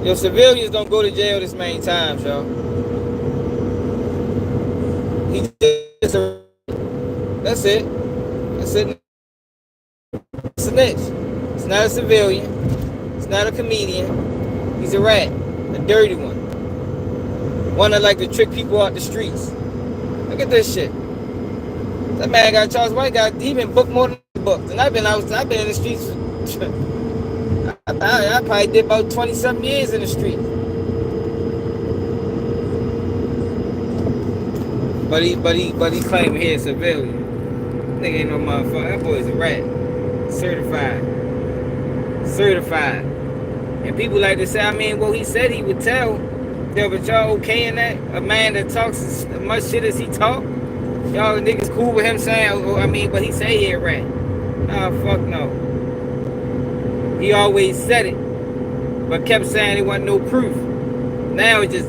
Yo, civilians don't go to jail this many times, yo. That's it. That's it. It's a snitch. It's not a civilian. It's not a comedian. He's a rat. A dirty one. One that like to trick people out the streets. Look at this shit. That man got Charles White he been booked more than booked. And I've been in the streets. I probably did about 20-something years in the street. But he claimed he a civilian. Nigga ain't no motherfucker. That boy's a rat. Certified. And people like to say, I mean, well, he said he would tell. Yeah, but y'all okay in that? A man that talks as much shit as he talk? Y'all niggas cool with him saying, oh, I mean, but he say he a rat. Nah, fuck no. He always said it, but kept saying there wasn't no proof. Now it's just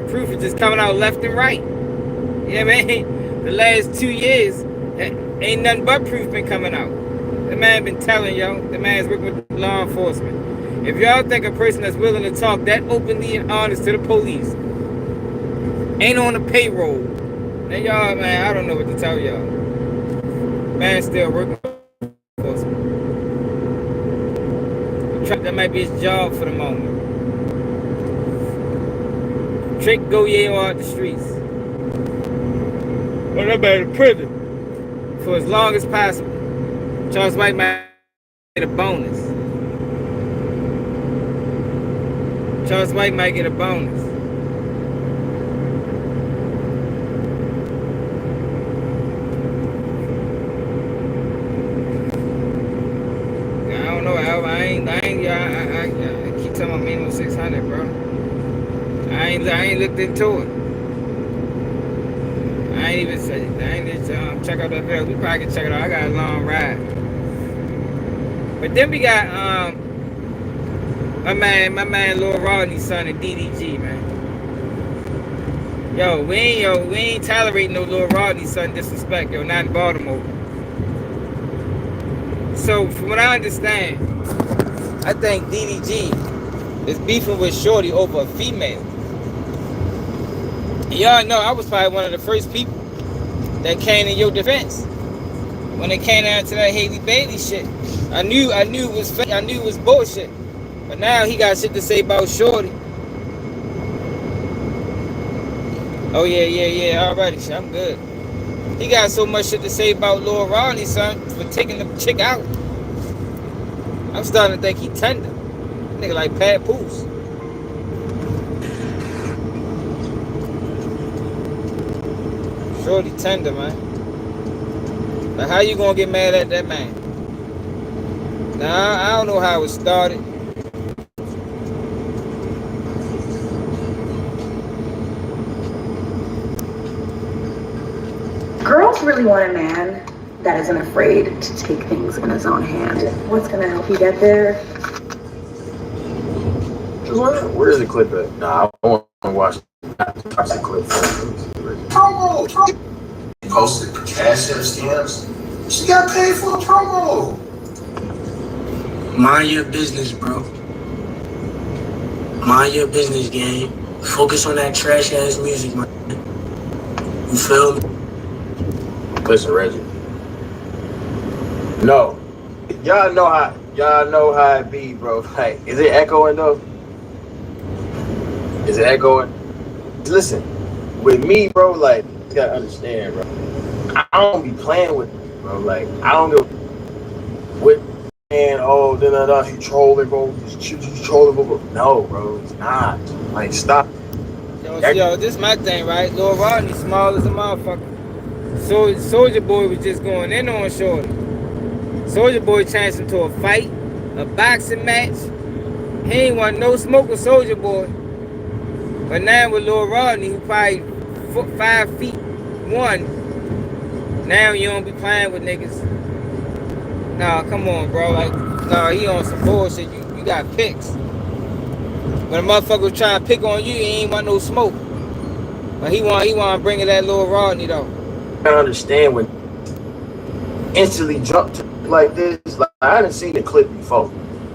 proof is just coming out left and right. You know what I mean? The last 2 years, ain't nothing but proof been coming out. The man been telling y'all. The man's working with law enforcement. If y'all think a person that's willing to talk that openly and honest to the police ain't on the payroll, then y'all, man, I don't know what to tell y'all. Man still working with law enforcement. That might be his job for the moment. Trick Goyelle out the streets. Well, that man in prison for as long as possible. Charles White might get a bonus. Charles White might get a bonus. I don't know. I keep telling my minimum 600, bro. I ain't looked into it. I ain't even check out that video. We probably can check it out. I got a long ride. But then we got my man Lil Rodney's son and DDG, man. Yo, we ain't tolerating no Lil Rodney's son disrespect, yo, not in Baltimore. So from what I understand, I think DDG is beefing with Shorty over a female. Y'all know I was probably one of the first people that came in your defense when it came down to that Haley Bailey shit. I knew it was fake. I knew it was bullshit. But now he got shit to say about Shorty. Oh yeah. Alrighty, shit, I'm good. He got so much shit to say about Lil Rodney, son, for taking the chick out. I'm starting to think he tender. Nigga like Pat Poose. Shorty tender, man. But how you gonna get mad at that man? Nah, I don't know how it started.
Girls really want a man that isn't afraid to take things in his own hand. What's gonna help you get there?
Where is the clip at? Nah, I want to watch the clip.
Promo! Posted the Cash App scams. She got paid for the promo.
Mind your business, bro. Mind your business, gang. Focus on that trash ass music, man. You feel me?
Listen, Reggie. No. Y'all know how it be, bro. Like, is it echoing though? Is it echoing? Listen, with me, bro, like, you gotta understand, bro. I don't be playing with it, bro. Like, I don't go with and he trolling, bro. He's trolling, bro. No, bro, it's not. Like, stop.
Yo, this is my thing, right? Lil Rodney small as a motherfucker. So Soulja Boy was just going in on Shorty. Soulja Boy changed him to a fight, a boxing match. He ain't want no smoke with Soulja Boy. But now with Lil Rodney, who probably 5'1", now you don't be playing with niggas. Nah, come on, bro. Like, nah, he on some bullshit. You got picks. When a motherfucker was trying to pick on you, he ain't want no smoke. But he want to bring it at Lil Rodney though.
I understand when instantly jump to like this. Like, I done seen the clip before.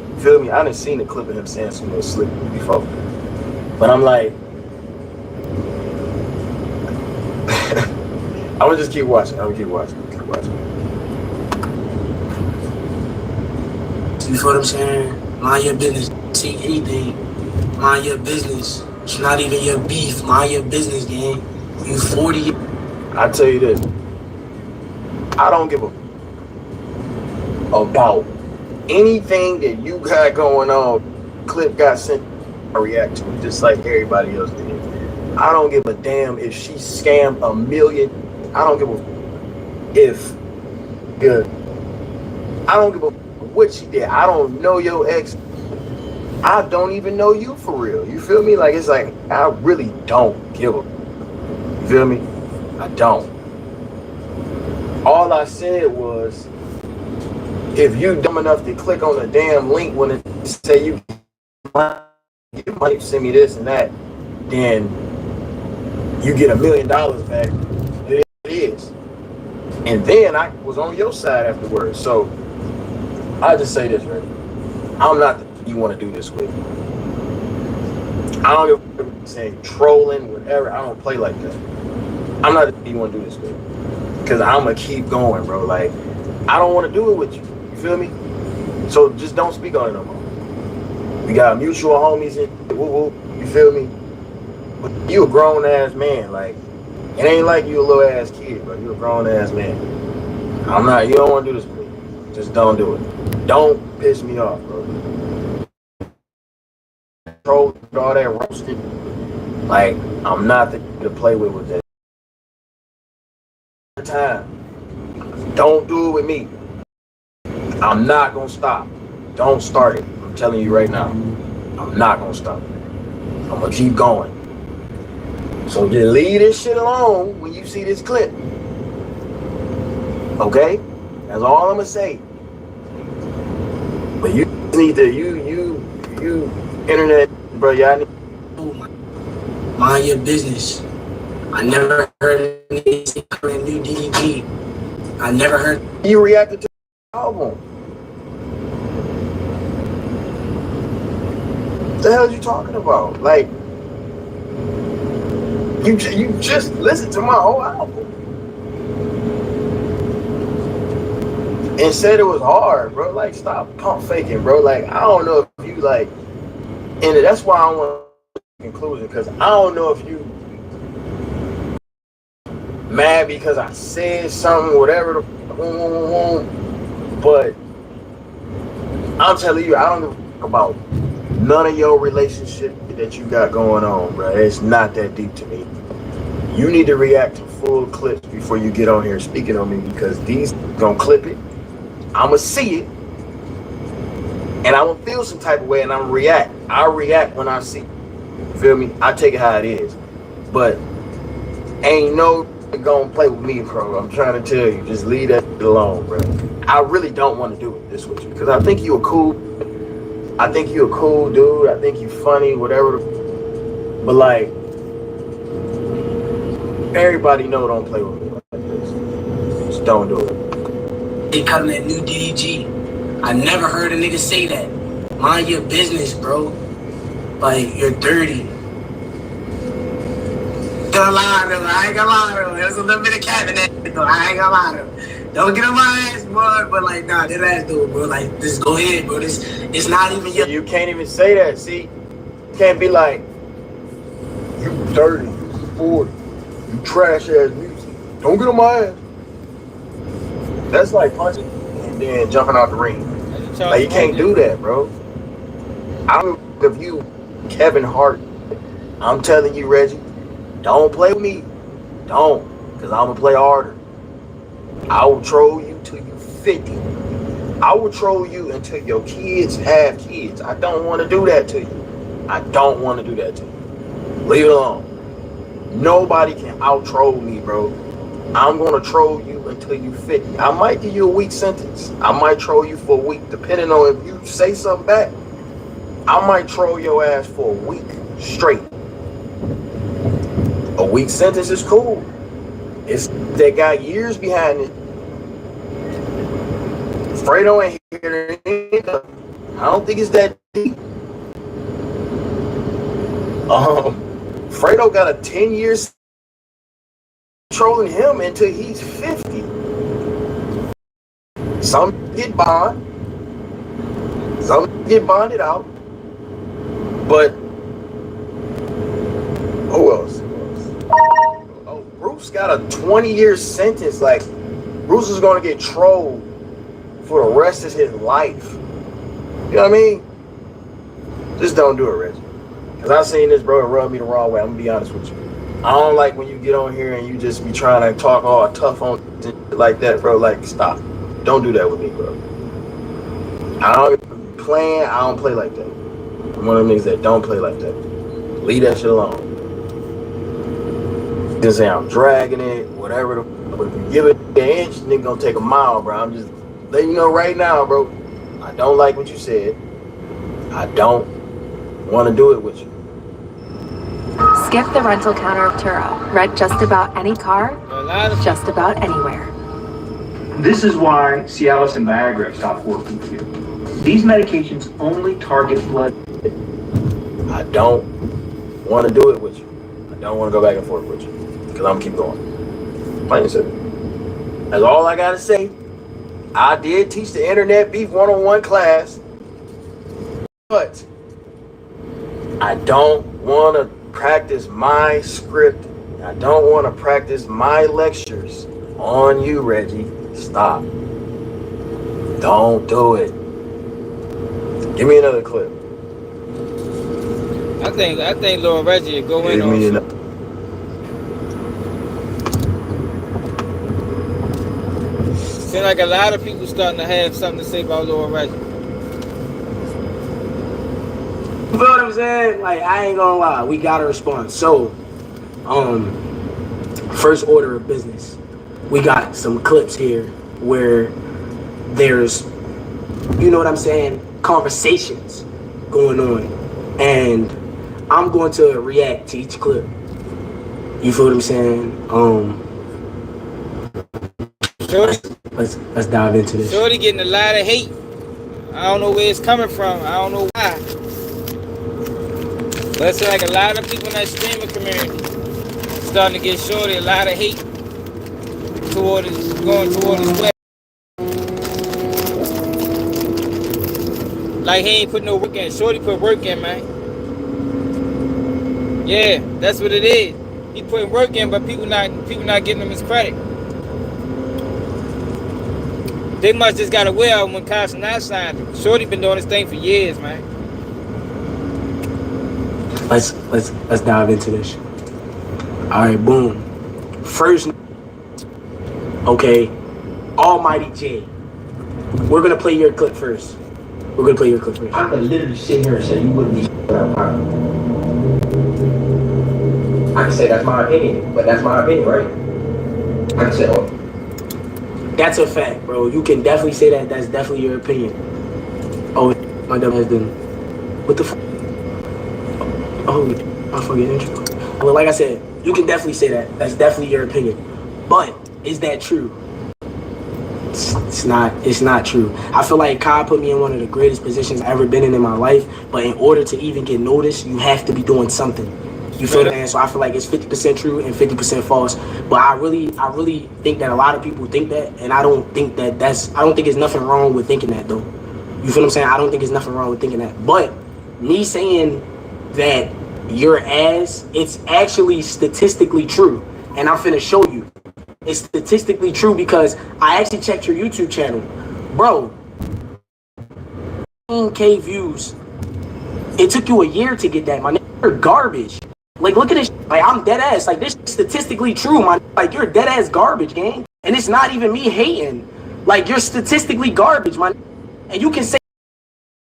You feel me? I done seen the clip of him saying some little slick before. But I'm like, I'm gonna just keep watching.
You feel what I'm saying? Mind your business. See anything. Mind your business. It's not even your beef. Mind your business, gang. You 40.
I tell you this. I don't give a about anything that you got going on. Clip got sent. I react to it just like everybody else did. I don't give a damn if she scammed $1 million. I don't give a if good. I don't give a what she did. I don't know your ex. I don't even know you for real. You feel me? Like, it's like, I really don't give a. You feel me? I don't. All I said was, if you dumb enough to click on the damn link when it say you might send me this and that, then you get $1 million back. It is. And then I was on your side afterwards. So I just say this, right? I'm not the you want to do this with. I don't give a saying trolling, whatever. I don't play like that. I'm not the you want to do this with. Because I'm going to keep going, bro. Like, I don't want to do it with you. You feel me? So just don't speak on it no more. We got mutual homies in woo-woo. You feel me? But you a grown ass man. Like, it ain't like you a little ass kid, bro. You a grown ass man. I'm not, you don't want to do this with me. Just don't do it. Don't piss me off, bro. Troll all that roasting. Like, I'm not the to play with that. Time. Don't do it with me. I'm not gonna stop. Don't start it. I'm telling you right now. I'm not gonna stop. I'm gonna keep going. So just leave this shit alone when you see this clip. Okay? That's all I'm gonna say. But you need to you internet, bro. Y'all need
mind your business. I never heard anything say new DDG. I never heard.
You reacted to the album. What the hell are you talking about? Like, you just listened to my whole album and said it was hard, bro. Like, stop pump faking, bro. Like, I don't know if you like, and that's why I want a conclusion, because I don't know if you mad because I said something, whatever the but I'm telling you, I don't give a fuck about none of your relationship that you got going on, bro. It's not that deep to me. You need to react to full clips before you get on here speaking on me, because these gonna clip it. I'ma see it, and I'm gonna feel some type of way, and I'm gonna react. I react when I see it. You feel me? I take it how it is. But ain't no gonna play with me, bro. I'm trying to tell you, just leave that alone, bro. I really don't want to do this with you, because I think you're cool. I think you're a cool dude. I think you funny, whatever. But like, everybody know don't play with me like this. Just don't do it.
They cutting that new DDG. I never heard a nigga say that. Mind your business, bro. Like, you're dirty. Gonna lie though, I ain't gonna lie though. There's a little bit of cat in that though. I ain't gonna lie though. Don't get on my ass, boy. But like, nah, that ass dude, bro. Like, just go ahead, bro. This, it's not even your.
You can't even say that. See, you can't be like, you 30, you 40, you trash ass music. Don't get on my ass. That's like punching and then jumping out the ring. Like, you can't do that, bro. I don't know if you, Kevin Hart. I'm telling you, Reggie. Don't play with me. Don't. Because I'm going to play harder. I will troll you till you 50. I will troll you until your kids have kids. I don't want to do that to you. I don't want to do that to you. Leave it alone. Nobody can out-troll me, bro. I'm going to troll you until you 50. I might give you a week sentence. I might troll you for a week, depending on if you say something back. I might troll your ass for a week straight. A week sentence is cool. It's they got years behind it. Fredo ain't here. I don't think it's that deep. Fredo got a 10-year trolling him until he's 50. Some get bond. Some get bonded out. But who else? Oh, Bruce got a 20-year sentence. Like, Bruce is going to get trolled for the rest of his life. You know what I mean? Just don't do it, Reggie. Because I've seen this, bro, it rubbed me the wrong way. I'm going to be honest with you. I don't like when you get on here and you just be trying to talk all tough on like that, bro. Like, stop. Don't do that with me, bro. I don't play like that. I'm one of them niggas that don't play like that. Leave that shit alone. Just say I'm dragging it, whatever. But if you give it an inch, nigga gonna take a mile, bro. I'm just letting you know right now, bro. I don't like what you said. I don't want to do it with you.
Skip the rental counter of Turo. Rent just about any car,
A lot of
just about anywhere.
This is why Cialis and Viagra have stopped working for you. These medications only target blood.
I don't want to do it with you. I don't want to go back and forth with you. Because I'm going to keep going. Plain and simple. That's all I got to say. I did teach the Internet Beef 101 class. But I don't want to practice my script. I don't want to practice my lectures on you, Reggie. Stop. Don't do it. Give me another clip.
I think Lil Reggie will go in
Give
on
me
some.
another.
Seems like a lot of people starting to have something to say about Lil Reggie.
You feel what I'm saying? Like, I ain't gonna lie, we gotta respond. So, first order of business. We got some clips here where there's, you know what I'm saying, conversations going on. And I'm going to react to each clip. You feel what I'm saying? Let's dive into this.
Shorty getting a lot of hate. I don't know where it's coming from. I don't know why. But it's like a lot of people in that streaming community starting to get Shorty a lot of hate going toward his way. Like he ain't put no work in. Shorty put work in, man. Yeah, that's what it is. He putting work in, but people not giving him his credit. They must just got aware of him when Carson not signed him. Shorty been doing this thing for years, man.
Let's dive into this. All right, boom. First, okay, Almighty J. We're gonna play your clip first.
I could literally sit here and say you wouldn't be without power. I can say that's my opinion, but that's my opinion, right? I can say, oh.
That's a fact, bro. You can definitely say that. That's definitely your opinion. Oh, my dumb has done. What the fuck? Oh, I forget intro. But like I said, you can definitely say that. That's definitely your opinion. But is that true? It's not true. I feel like Kai put me in one of the greatest positions I've ever been in my life. But in order to even get noticed, you have to be doing something. You feel that? So I feel like it's 50% true and 50% false. But I really think that a lot of people think that, and I don't think there's nothing wrong with thinking that though. You feel what I'm saying? I don't think there's nothing wrong with thinking that. But me saying that your ass, it's actually statistically true. And I'm finna show you. It's statistically true because I actually checked your YouTube channel. Bro, 15K views. It took you a year to get that, my nigga. You're garbage. Like, look at this. Like, I'm dead ass. Like, this is statistically true, my nigga. Like, you're dead ass garbage, gang. And it's not even me hating. Like, you're statistically garbage, my nigga. And you can say,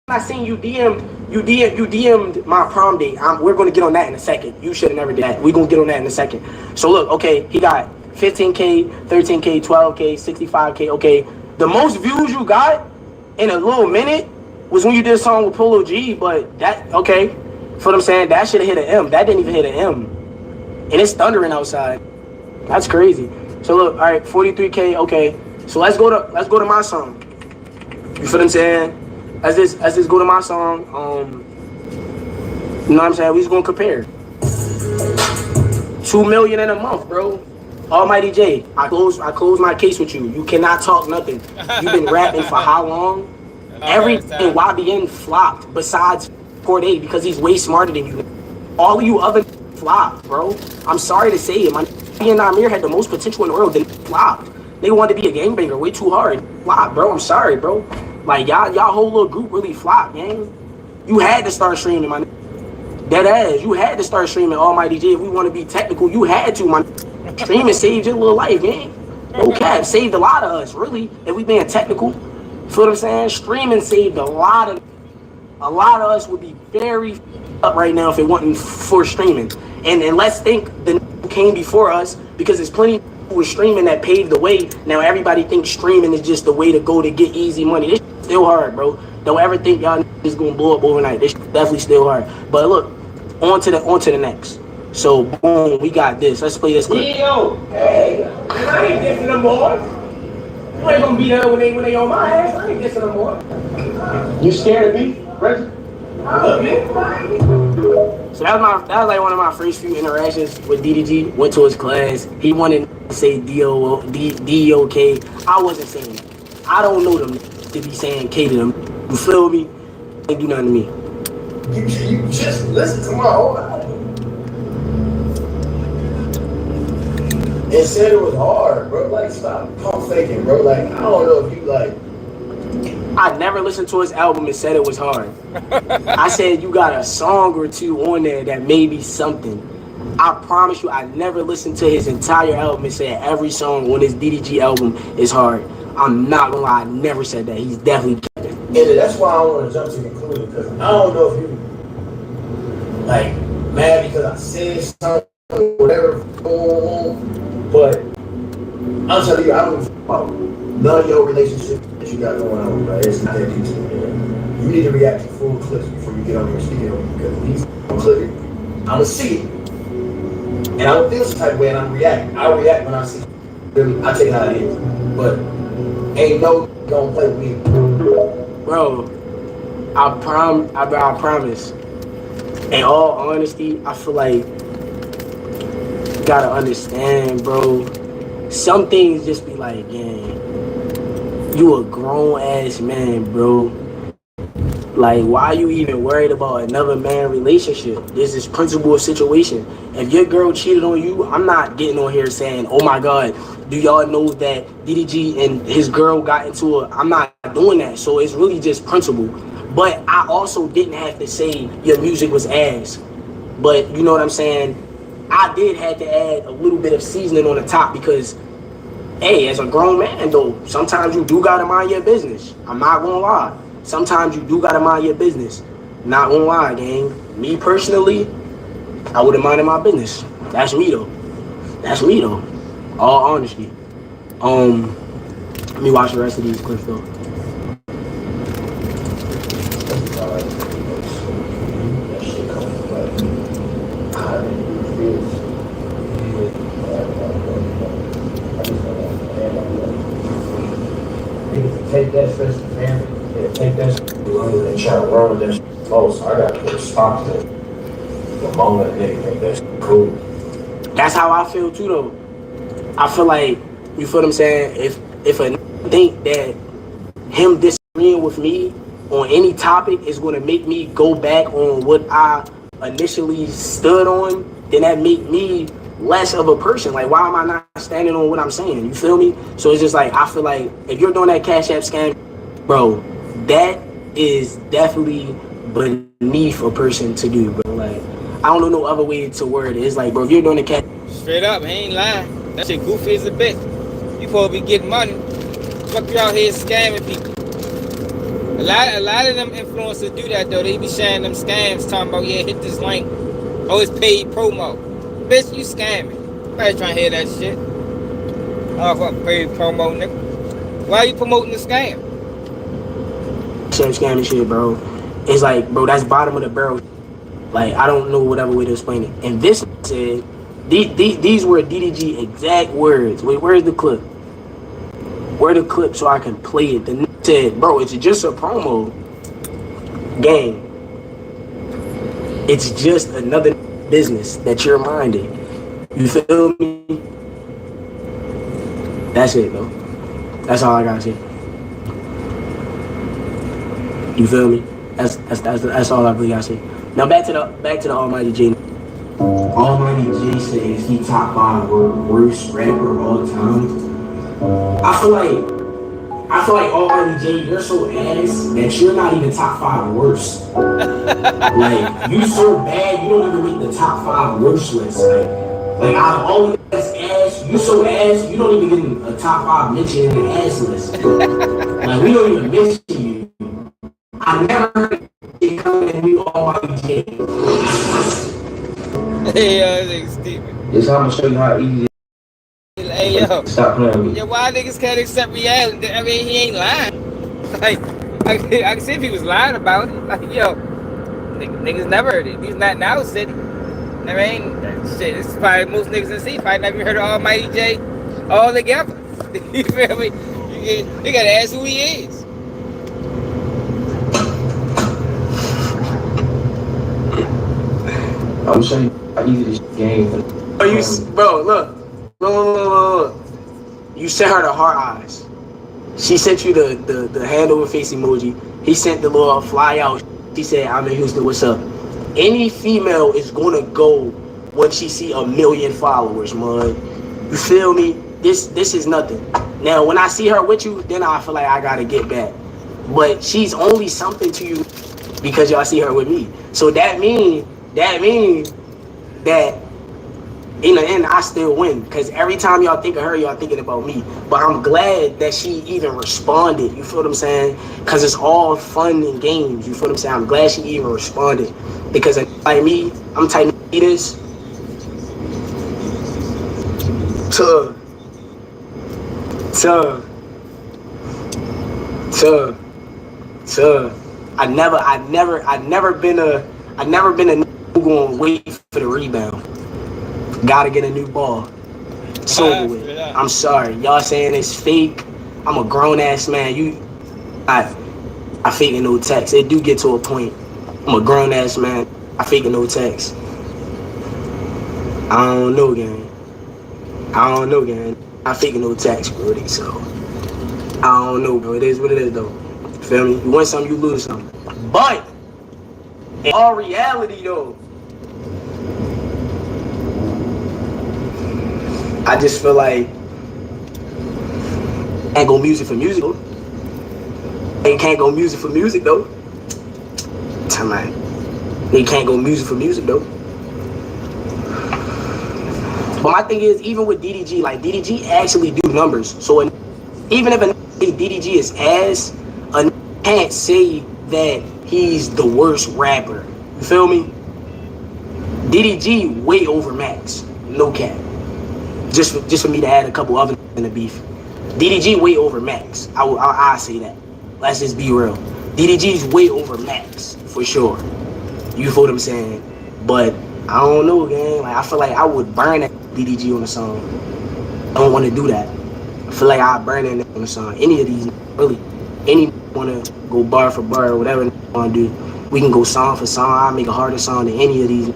I'm not saying you DM'd my prom date. We're going to get on that in a second. You should have never did that. We're going to get on that in a second. So, look, okay, he got 15K, 13K, 12K, 65K. Okay, the most views you got in a little minute was when you did a song with Polo G, but that, okay, for what I'm saying, that should have hit an M. That didn't even hit an M. And it's thundering outside. That's crazy. So look, all right, 43K, okay. So let's go to my song. You feel what I'm saying? Let's just go to my song. You know what I'm saying? We just gonna compare. 2 million in a month, bro. Almighty J, I close my case with you. You cannot talk nothing. You've been rapping for how long? Everything YBN flopped besides Corday because he's way smarter than you. All of you other flopped, bro. I'm sorry to say it. My and Namir had the most potential in the world, then flopped. They wanted to be a gangbanger way too hard. Flopped, bro. I'm sorry, bro. Like y'all whole little group really flopped, gang. You had to start streaming, my dead ass. You had to start streaming Almighty J if we want to be technical. You had to, my streaming saved your little life, gang. No cap, saved a lot of us, really, if we being technical. Feel what I'm saying? Streaming saved a lot of us would be very up right now if it wasn't for streaming. And let's think the came before us because there's plenty of people with streaming that paved the way. Now everybody thinks streaming is just the way to go to get easy money. This still hard, bro. Don't ever think y'all is gonna blow up overnight. This definitely still hard. But look, on to the next. So boom, we got this. Let's play this clip. Yo, hey, I ain't dissing no more. You ain't gonna be there when they on my ass. I ain't dissing no more. You scared of me, Reggie? I love me. So that was like one of my first few interactions with DDG. Went to his class. He wanted to say D-O-K. I wasn't saying that. I don't know them to be saying K to them. You feel me? Ain't do nothing to me.
You just listen to my whole album. It said it was hard, bro. Like, stop pump faking, bro. Like, I don't know if you like.
I never listened to his album and said it was hard. I said you got a song or two on there that may be something. I promise you, I never listened to his entire album and said every song on his DDG album is hard. I'm not gonna lie, I never said that. He's definitely kidding.
And that's why I want to jump to the conclusion, because I don't know if you like mad because I said something, whatever, but I'm telling you, I don't about none of your relationship that you got going on, bro. It's not that deep to me. You need to react to full clips before you get on here speaking on it, because when he's on clip it, I'm gonna see it. And I don't feel some type of way and I'm reacting. I react when I see it. Really, I take it how it is. But ain't no gonna play with me.
Bro, I promise. In all honesty, I feel like you gotta understand, bro. Some things just be like, gang, you a grown ass man, bro. Like, why are you even worried about another man relationship? This is principle of situation. If your girl cheated on you, I'm not getting on here saying, oh my God, do y'all know that DDG and his girl got into it? I'm not doing that. So it's really just principle. But I also didn't have to say your music was ass. But you know what I'm saying? I did have to add a little bit of seasoning on the top because, hey, as a grown man though, sometimes you do gotta mind your business. I'm not gonna lie. Sometimes you do gotta mind your business. Not gonna lie, gang. Me personally, I would have minded my business. That's me though. That's me though. All honesty. Let me watch the rest of these clips though.
Take that stress to family. Yeah, take that shit and try to run with that shit close. I gotta put a stop to the moment they think that shit cool.
That's how I feel too though. I feel like, you feel what I'm saying? If a think that him disagreeing with me on any topic is gonna make me go back on what I initially stood on, then that make me less of a person. Like, why am I not standing on what I'm saying? You feel me? So it's just like, I feel like if you're doing that Cash App scam, bro, that is definitely beneath a person to do, bro. Like, I don't know no other way to word it. It's like, bro, if you're doing the Cash,
straight up, he ain't lying. That shit goofy as a bitch. You supposed to be getting money. Fuck you out here scamming people. A lot of them influencers do that though. They be sharing them scams, talking about, yeah, hit this link. Oh, it's paid promo. Bitch, you scamming. Nobody trying to hear that shit. Oh, fuck paid promo, nigga. Why are you promoting the scam?
Scamming shit, bro. It's like, bro, that's bottom of the barrel. Like, I don't know whatever way to explain it. And this said, these were DDG exact words. Wait, where's the clip? Where the clip so I can play it? The said, bro, it's just a promo. Gang. It's just another business that you're minding. You feel me? That's it, though. That's all I gotta say. You feel me? That's all I really gotta say. Now back to the Almighty J. Almighty J says he top 5 worst rapper of all time. I feel like Almighty J, you're so ass that you're not even top 5 worst. Like, you so bad you don't even make the top 5 worst list. Like out of all of this ass, you so ass you don't even get a top 5 mention in the ass list. Like, we don't even mention you. I never heard it come and we Almighty J.
Hey, yo, this nigga stupid.
This how I'm gonna show you how easy.
Hey, yo.
Stop playing with me.
Yeah, why niggas can't accept reality? I mean, he ain't lying. Like, I can see if he was lying about it. Like, yo, niggas never heard it. He's not now city. I mean, shit, this is probably most niggas in the city probably never heard of Almighty J all together. You feel me? You gotta ask who he is.
I'm showing you how easy this game.
Bro, look. You sent her the heart eyes. She sent you the hand over face emoji. He sent the little fly out. She said, I'm in Houston, what's up? Any female is gonna go when she see 1 million followers, man. You feel me? This is nothing. Now, when I see her with you, then I feel like I gotta get back. But she's only something to you because y'all see her with me. So that mean that in the end, I still win. Because every time y'all think of her, y'all thinking about me. But I'm glad that she even responded. You feel what I'm saying? Because it's all fun and games. You feel what I'm saying? I'm glad she even responded. Because like me, I'm typing this. Tug. I never been a who gonna wait for the rebound. Gotta get a new ball. It's over with. I'm sorry. Y'all saying it's fake. I'm a grown ass man. I fake no text. It do get to a point. I'm a grown ass man. I fake no text. I don't know, gang. I fake no text, bro. So I don't know, bro. It is what it is, though. Feel me? You win something, you lose something. But in all reality, though, I just feel like can't go music for music though. They can't go music for music though. They can't go music for music though. But my thing is, even with DDG, like DDG actually do numbers. So even if DDG is ass, a can't say that he's the worst rapper. You feel me? DDG way over Max. No cap. Just for me to add a couple other in the beef. DDG way over Max. I say that. Let's just be real. DDG's way over Max for sure. You feel what I'm saying? But I don't know, gang. Like I feel like I would burn that DDG on the song. I don't want to do that. I feel like I'd burn that on the song. Any of these, really. Any want to go bar for bar or whatever they want to do. We can go song for song. I'll make a harder song than any of these.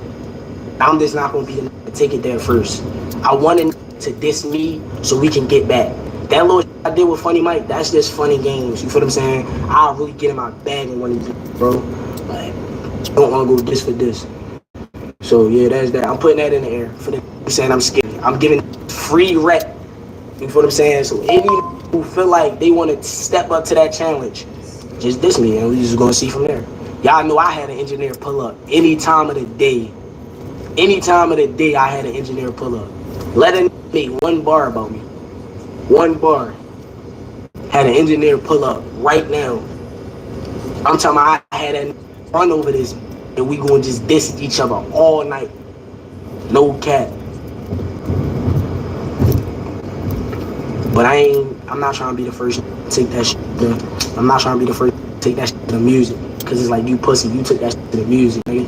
I'm just not going to be the take it there first. I wanted to diss me so we can get back. That little shit I did with Funny Mike, that's just funny games. You feel what I'm saying? I'll really get in my bag and want to do, bro. Like, I don't want to go this for this. So yeah, that's that. I'm putting that in the air for the saying I'm scared. I'm giving free rep. You feel what I'm saying? So any who feel like they want to step up to that challenge, just diss me and we just gonna see from there. Y'all know I had an engineer pull up any time of the day. Any time of the day I had an engineer pull up. Let him make one bar about me. One bar. Had an engineer pull up right now. I'm talking about I had a run over this and we gonna just diss each other all night. No cap. But I'm not trying to be the first to take that shit. I'm not trying to be the first to take that shit to the music. Cause it's like, you pussy, you took that shit to the music, nigga.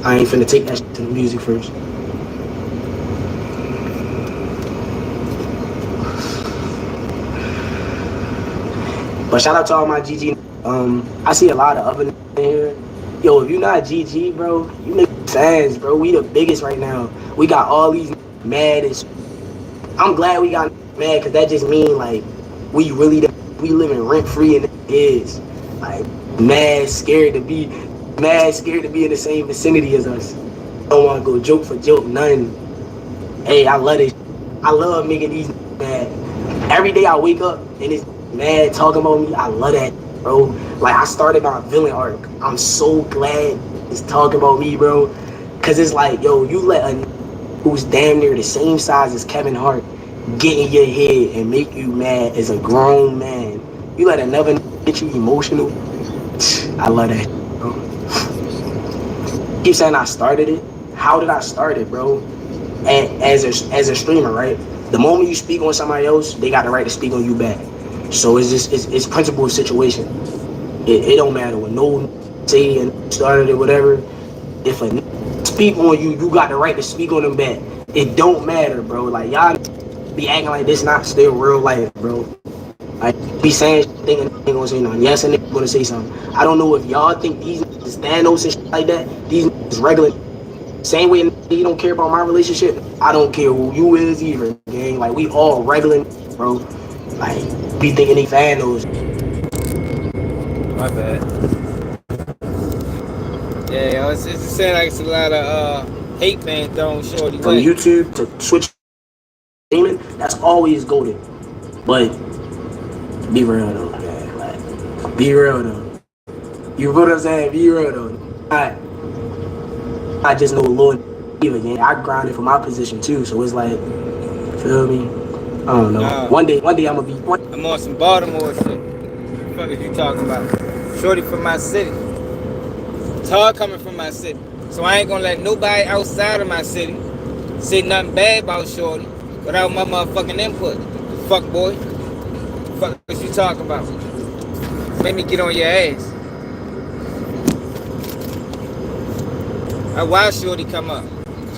I ain't finna take that shit to the music first. But shout out to all my GG. I see a lot of other in here. Yo, if you not GG, bro, you niggas fans, bro. We the biggest right now. We got all these mad as. I'm glad we got mad because that just mean like we living rent free in the is like mad scared to be in the same vicinity as us. Don't want to go joke for joke, none. Hey, I love this. I love making these mad. Every day I wake up and it's mad talking about me. I love that, bro. Like I started my villain arc. I'm so glad it's talking about me, bro. Cause it's like, yo, you let a who's damn near the same size as Kevin Hart get in your head and make you mad as a grown man. You let another get you emotional. I love that, bro. Keep saying I started it. How did I start it, bro? As a streamer, right? The moment you speak on somebody else, they got the right to speak on you back. So it's principle of situation. It don't matter what no say and started it, whatever. If a speak on you, you got the right to speak on them back. It don't matter, bro. Like, y'all be acting like this not still real life, bro. Like, be saying shit, thinking they ain't gonna say nothing. Yes, and they gonna say something. I don't know if y'all think these niggas Thanos and shit like that. These niggas regular. Same way you don't care about my relationship. I don't care who you is either, gang. Like, we all regular, bro. Like, be thinking they Thanos.
My bad. Yeah, it's saying like it's a lot of hate fans throwing Shorty
From
way.
YouTube to Switch gaming, that's always golden. But be real though, man. Like, be real though. You know what I'm saying? Be real though. I just know Lord even, gang. I grinded for my position too, so it's like, feel me? I don't know.
Nah.
One day I'm gonna be.
I'm on some Baltimore shit. What the fuck is you talking about? Shorty from my city. It's hard coming from my city. So I ain't gonna let nobody outside of my city say nothing bad about Shorty without my motherfucking input. Fuck boy. Fuck what you talking about? Make me get on your ass. Why Shorty come up?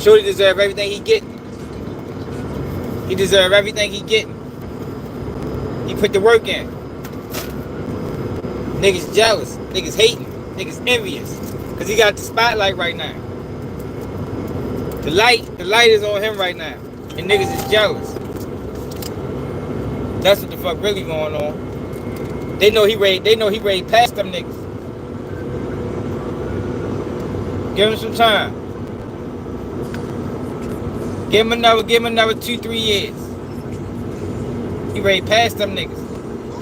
Shorty deserve everything he get. He deserve everything he get. He put the work in. Niggas jealous. Niggas hating. Niggas envious. Cause he got the spotlight right now. The light is on him right now. And niggas is jealous. That's what the fuck really going on. They know he ready past them niggas. Give him some time. Give him another 2-3 years. He ready past them niggas.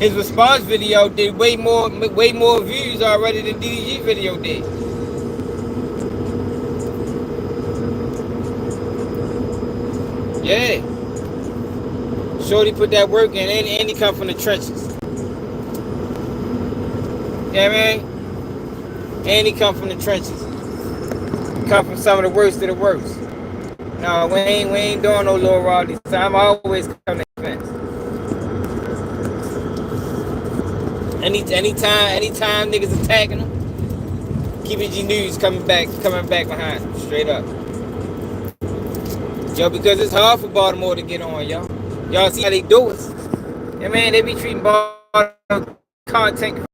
His response video did way more views already than DDG video did. Yeah. Shorty put that work in and he come from the trenches. Yeah, man. And he come from the trenches. Come from some of the worst of the worst. No, we ain't doing no Lil Rodney. So I'm always coming to defense. Anytime niggas attacking him, KBG News coming back behind him, straight up. Yo, because it's hard for Baltimore to get on, yo. Y'all see how they do it. Yeah, man, they be treating Baltimore content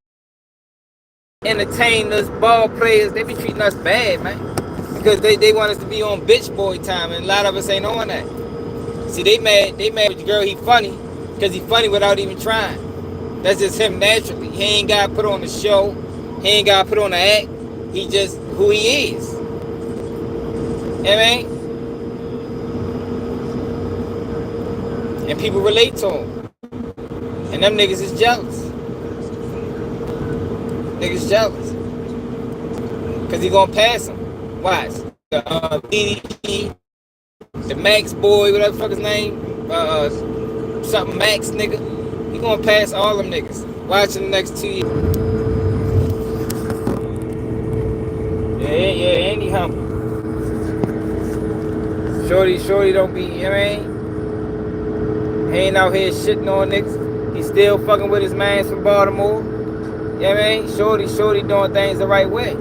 entertainers, ball players, they be treating us bad, man. Because they want us to be on bitch boy time, and a lot of us ain't on that. See, they mad with the girl, he funny, because he funny without even trying. That's just him naturally. He ain't got to put on the show. He ain't got to put on the act. He just who he is. You know what I mean? And people relate to him. And them niggas is jealous. Niggas jealous. Because he gonna pass him. Watch. The DDG, the Max boy, whatever the fuck his name, something Max nigga. He gonna pass all them niggas. Watch in the next 2 years. Yeah, and he humble. Shorty don't be, you know what I mean? He ain't out here shitting on niggas. He still fucking with his mans from Baltimore. You know what I mean? Shorty doing things the right way.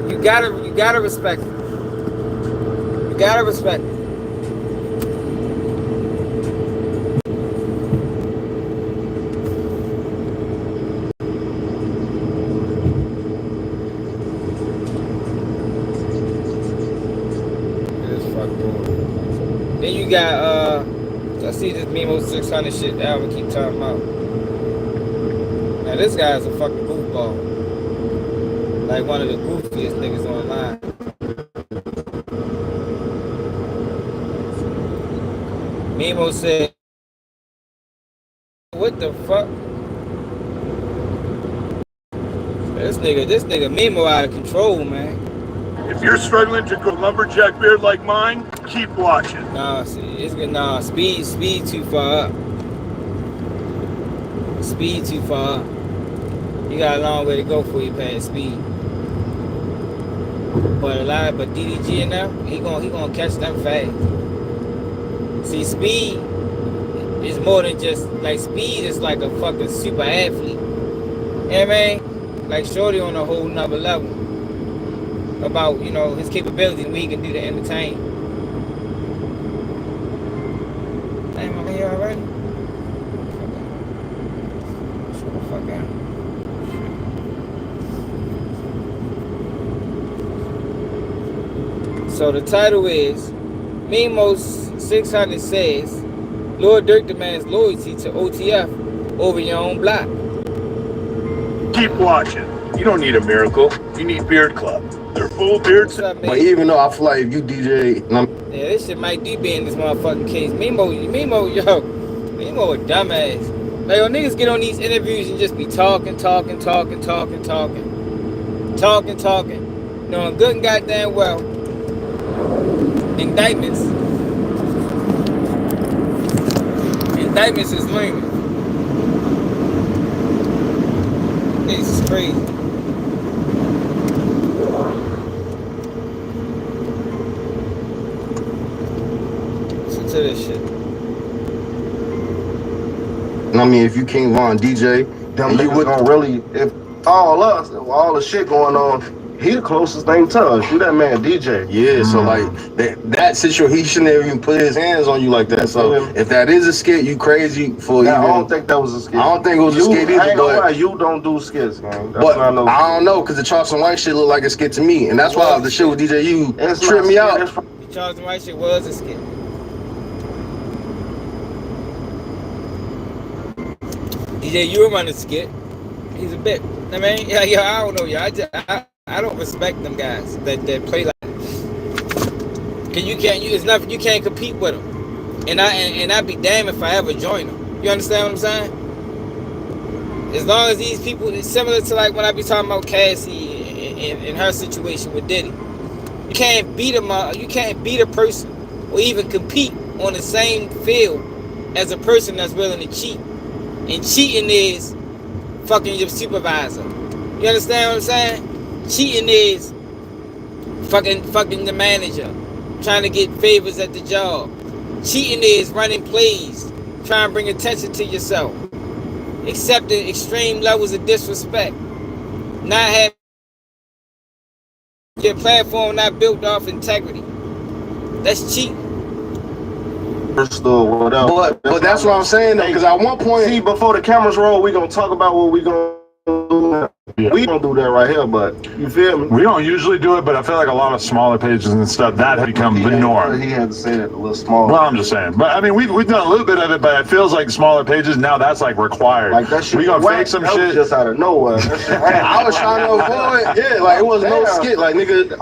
You gotta respect it. You gotta respect it. Then you got I see this Memo 600 shit that I would keep talking about. Now this guy's a fucking goofball. Like one of the goofiest niggas online. Memo said, what the fuck? This nigga Memo out of control, man.
If you're struggling to grow a lumberjack beard like mine, keep watching.
Nah, see, it's good. Nah, speed too far up. Speed too far up. You got a long way to go before you pass speed. But DDG and them, he gonna catch them fast. See, speed is more than just like speed is like a fucking super athlete. You know what I mean? Like Shorty on a whole nother level. about, you know, his capabilities and what he can do to entertain. Damn, I'm here already? Shut the fuck out. So the title is Memos 600 says Lord Durk demands loyalty to OTF over your own block.
Keep watching. You don't need a miracle. You need Beard Club. They're full beards.
What's up, man?
But even though I feel like if you DJ,
Yeah, this shit might be in this motherfucking case. Memo, a dumbass. Like, when niggas get on these interviews and just be talking, knowing good and goddamn well, indictments is lame. This is crazy. Listen to this shit.
I mean, if you King Von DJ,
Them
and you
niggas
would
gonna really, if all us, all the shit going on, he the closest thing to us. You that man DJ.
Yeah, so like that situation, he shouldn't have even put his hands on you like that. So if that is a skit, you crazy for
Nah,
even.
I don't think that was a skit.
I don't think it was a skit
I
either.
ain't gonna lie,
But,
you don't do skits, man. That's
but
not no
I don't know, because the Charleston White shit looked like a skit to me, and that's why the shit with DJ U
It's
tripped
not
me
skit,
out.
it's
The Charleston White shit was a skit. DJ, you were running a skit. He's a bit. I mean, yeah, I don't know, I don't respect them guys that play like that. Cause it's nothing, you can't compete with them. And I'd be damned if I ever join them. You understand what I'm saying? As long as these people, it's similar to like when I be talking about Cassie and her situation with Diddy. You can't beat a person or even compete on the same field as a person that's willing to cheat. And cheating is fucking your supervisor. You understand what I'm saying? Cheating is fucking the manager, trying to get favors at the job. Cheating is running plays, trying to bring attention to yourself, accepting extreme levels of disrespect, not having your platform not built off integrity. That's cheating.
or whatever.
But that's what I'm saying though, because at one point,
See, before the cameras roll, we gonna talk about what we gonna do.
Yeah.
We don't do that right here, but you feel me?
We don't usually do it, but I feel like a lot of smaller pages and stuff, that has become the norm.
He had to say that a little smaller.
Well, I'm just saying. But I mean, we've done a little bit of it, but it feels like smaller pages now. That's like required.
Like that shit.
We gonna
whack,
fake some
that
shit
was just out of nowhere. That shit
I was trying to avoid. Yeah, like it was no skit. Like nigga,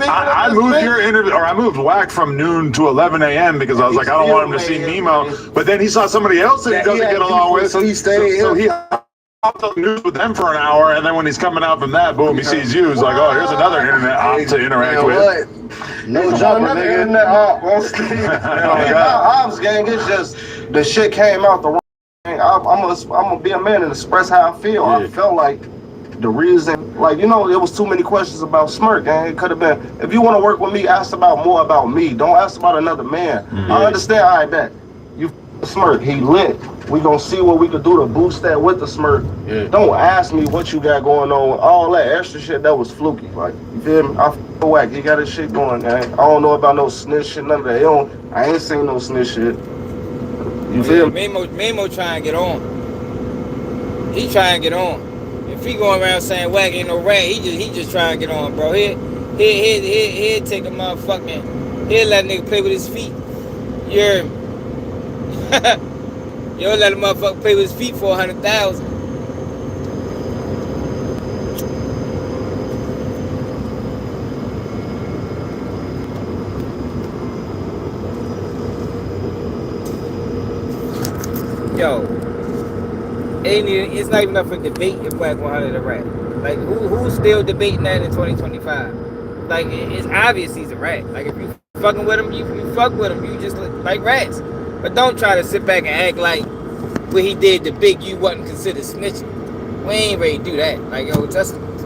I moved your interview, or I moved Whack from noon to 11 a.m. because I was like, I don't want him to see Nemo. But then he saw somebody else that he doesn't get along with,
so he stayed.
So he hopped up news with them for an hour, and then when he's coming out from that, boom, he sees you. He's like, oh, here's another internet op to interact with.
No jumper, nigga. Internet op on Steve. Ops gang, it's just the shit came out the wrong. I'm gonna be a man and express how I feel.
Yeah.
I felt like the reason, like, you know, there was too many questions about Smirk, and it could have been, if you want to work with me, ask more about me. Don't ask about another man. I understand. All right, bet you Smirk, he lit. We gonna see what we could do to boost that with the Smirk. Don't ask me what you got going on. All that extra shit, that was fluky. Like, you feel me? I feel Whack. He got his shit going, man. I don't know about no snitch shit, none of that. I ain't seen no snitch shit. You feel me?
Memo trying to get on. He trying to get on. If he going around saying Whack ain't no rat, he just trying to get on, bro. He'll take a motherfucking, he'll let a nigga play with his feet. You heard me? You don't let a motherfucker play with his feet for 100,000. Yo, it's not even enough for debate if Whack 100 a rat. Like, who's still debating that in 2025? Like, it's obvious he's a rat. Like, if you fucking with him, you fuck with him. You just like rats. But don't try to sit back and act like what he did to Big U wasn't considered snitching. We ain't ready to do that. Like, yo,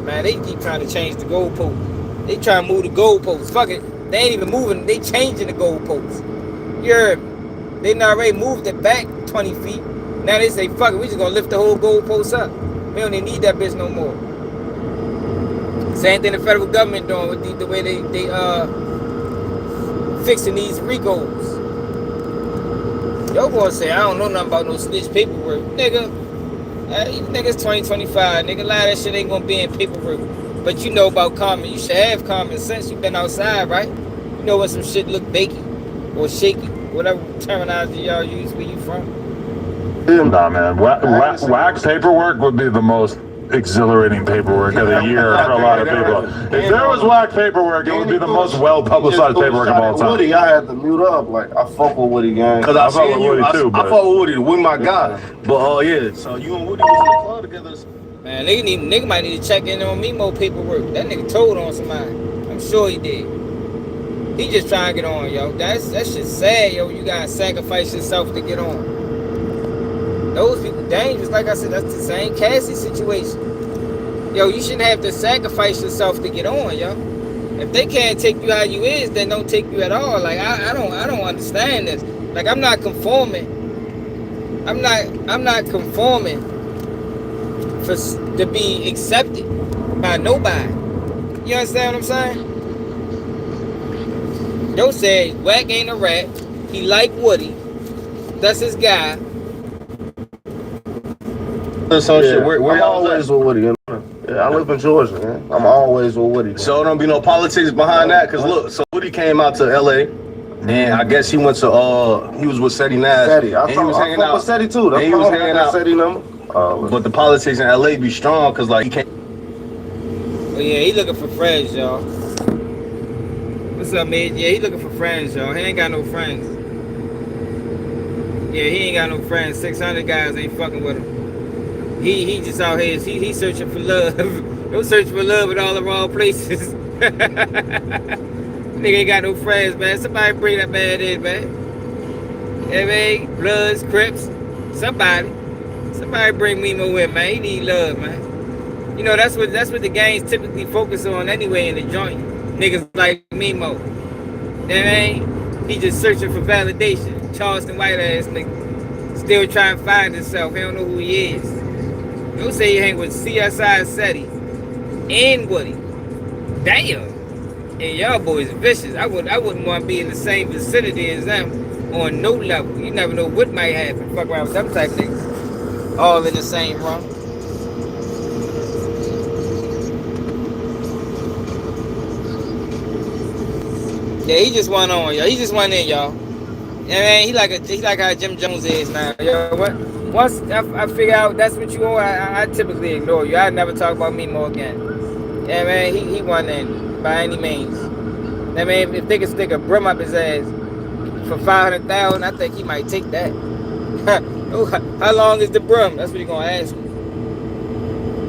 man, they keep trying to change the goalposts. They try to move the goalposts. Fuck it. They ain't even moving. They changing the goalposts. You heard me? They not already moved it back 20 feet. Now they say, fuck it, we just gonna lift the whole goalpost up. We don't even need that bitch no more. Same thing the federal government doing with the way they fixing these RICOs. Yo gonna say, I don't know nothing about no snitch paperwork. Nigga, you niggas 2025. Nigga, a lot of that shit ain't gonna be in paperwork. But you know about common. You should have common sense. You been outside, right? You know when some shit look bakey or shaky. Whatever terminology y'all use where you from.
Nah, man. Wax paperwork would be the most exhilarating paperwork of the year for a lot of people. If there was wax paperwork, it would be the most well-publicized paperwork of all time.
Woody, I had to mute up. Like, I fuck with Woody, gang.
Because I fuck with Woody too.
I fuck with Woody. Woody, my guy. But, yeah. So you and Woody was in the club together.
Man, nigga might need to check in on me more paperwork. That nigga told on somebody. I'm sure he did. He just trying to get on, yo. That shit sad, yo. You gotta sacrifice yourself to get on. Those people dangerous. Like I said, that's the same Cassie situation. Yo, you shouldn't have to sacrifice yourself to get on, yo. If they can't take you how you is, then don't take you at all. Like I don't understand this. Like I'm not conforming. I'm not conforming to be accepted by nobody. You understand what I'm saying? Yo said Wack ain't a rat. He like Woody. That's his guy.
So shit, where y'all always with Woody? You know? Yeah, I live in Georgia, man. I'm always with Woody. So don't be no politics behind that, cause look, so Woody came out to LA, and I guess he went to he was with Seti Nash. Seti, I was hanging out with Seti too. That's he was hanging out. Seti number. But the politics in LA be strong, cause like he can't.
Oh yeah, he looking for friends, y'all. What's up, man? Yeah, he looking for friends, y'all. He ain't got no friends. Yeah, he ain't got no friends. 600 guys ain't fucking with him. He just out here. He searching for love. Don't search for love in all the wrong places. Nigga ain't got no friends, man. Somebody bring that man in, man. Yeah, man. Bloods, Crips. Somebody bring Mimo in, man. He need love, man. You know that's what the gangs typically focus on anyway in the joint. Niggas like Mimo. You know what I mean? He just searching for validation. Charleston white ass nigga. Still trying to find himself. He don't know who he is. Don't say you hang with CSI Seti and Woody. Damn. And y'all boys vicious. I wouldn't want to be in the same vicinity as them on no level. You never know what might happen. Fuck around with them type niggas. All in the same room. Yeah, he just went on, y'all. He just went in, y'all. Yeah, man, he like how Jim Jones is now. Yo, what? Once I figure out that's what you are, I typically ignore you. I never talk about me more again. Yeah, man, he went in by any means. I mean, if they could stick a brim up his ass for 500,000, I think he might take that. How long is the brim? That's what you're gonna ask me.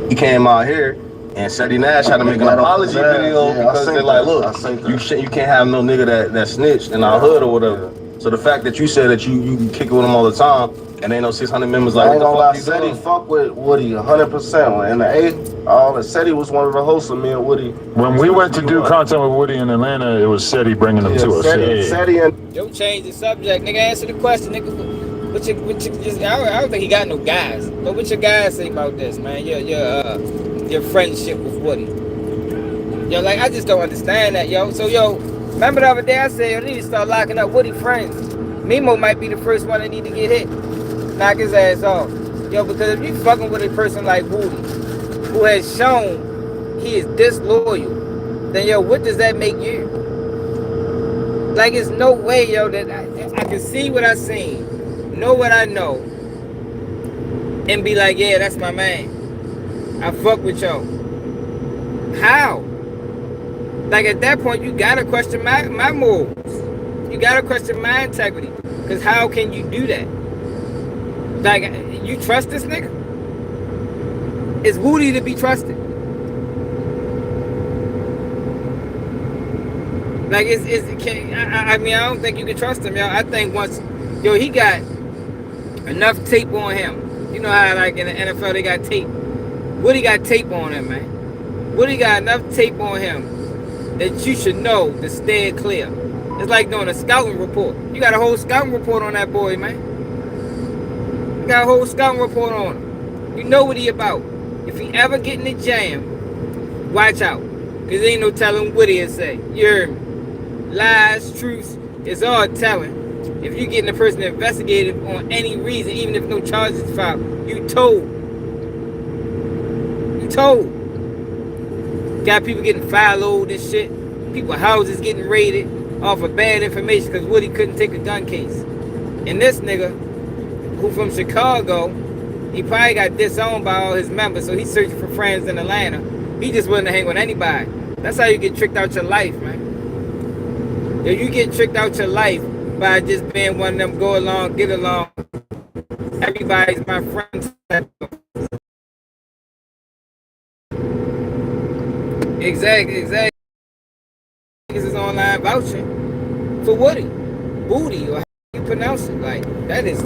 He came out here and Seti Nash had to make an apology video because they're like, look, you can't have no nigga that snitched in our hood or whatever. So the fact that you said that you kick it with him all the time, and ain't no 600 members like,
I ain't gonna lie, Seti fuck with Woody 100%. In the Seti was one of the hosts of me and Woody.
When we went to do content with Woody in Atlanta, it was Seti bringing them to us.
Seti and
Yo, change the subject, nigga. Answer the question, nigga. I don't think he got no guys. But what your guys say about this, man? Your friendship with Woody. Yo, like I just don't understand that, yo. So, yo, remember the other day I said you need to start locking up Woody friends. Mimo might be the first one that need to get hit. Knock his ass off. Yo, because if you fucking with a person like Woody, who has shown he is disloyal, then yo, what does that make you? Like, it's no way, yo, that I can see what I seen, know what I know, and be like, yeah, that's my man. I fuck with y'all. How? Like, at that point, you gotta question my morals. You gotta question my integrity. Because how can you do that? Like, you trust this nigga? Is Woody to be trusted? Like, I mean, I don't think you can trust him, yo. I think once, yo, he got enough tape on him. You know how, like, in the NFL, they got tape. Woody got tape on him, man. Woody got enough tape on him that you should know to stay clear. It's like doing a scouting report. You got a whole scouting report on that boy, man. You got a whole scouting report on him. You know what he about. If he ever get in the jam, watch out. Because ain't no telling what he'll say. You heard me? Lies, truths, it's all telling. If you getting a person investigated on any reason, even if no charges filed, you told. You told. Got people getting followed and shit. People houses getting raided off of bad information because Woody couldn't take a gun case. And this nigga, who from Chicago, he probably got disowned by all his members, so he's searching for friends in Atlanta. He just willing to hang with anybody. That's how you get tricked out your life, man. If you get tricked out your life by just being one of them go along, get along, everybody's my friend. Exactly. This is online vouching for Woody, Booty, or how you pronounce it. Like that is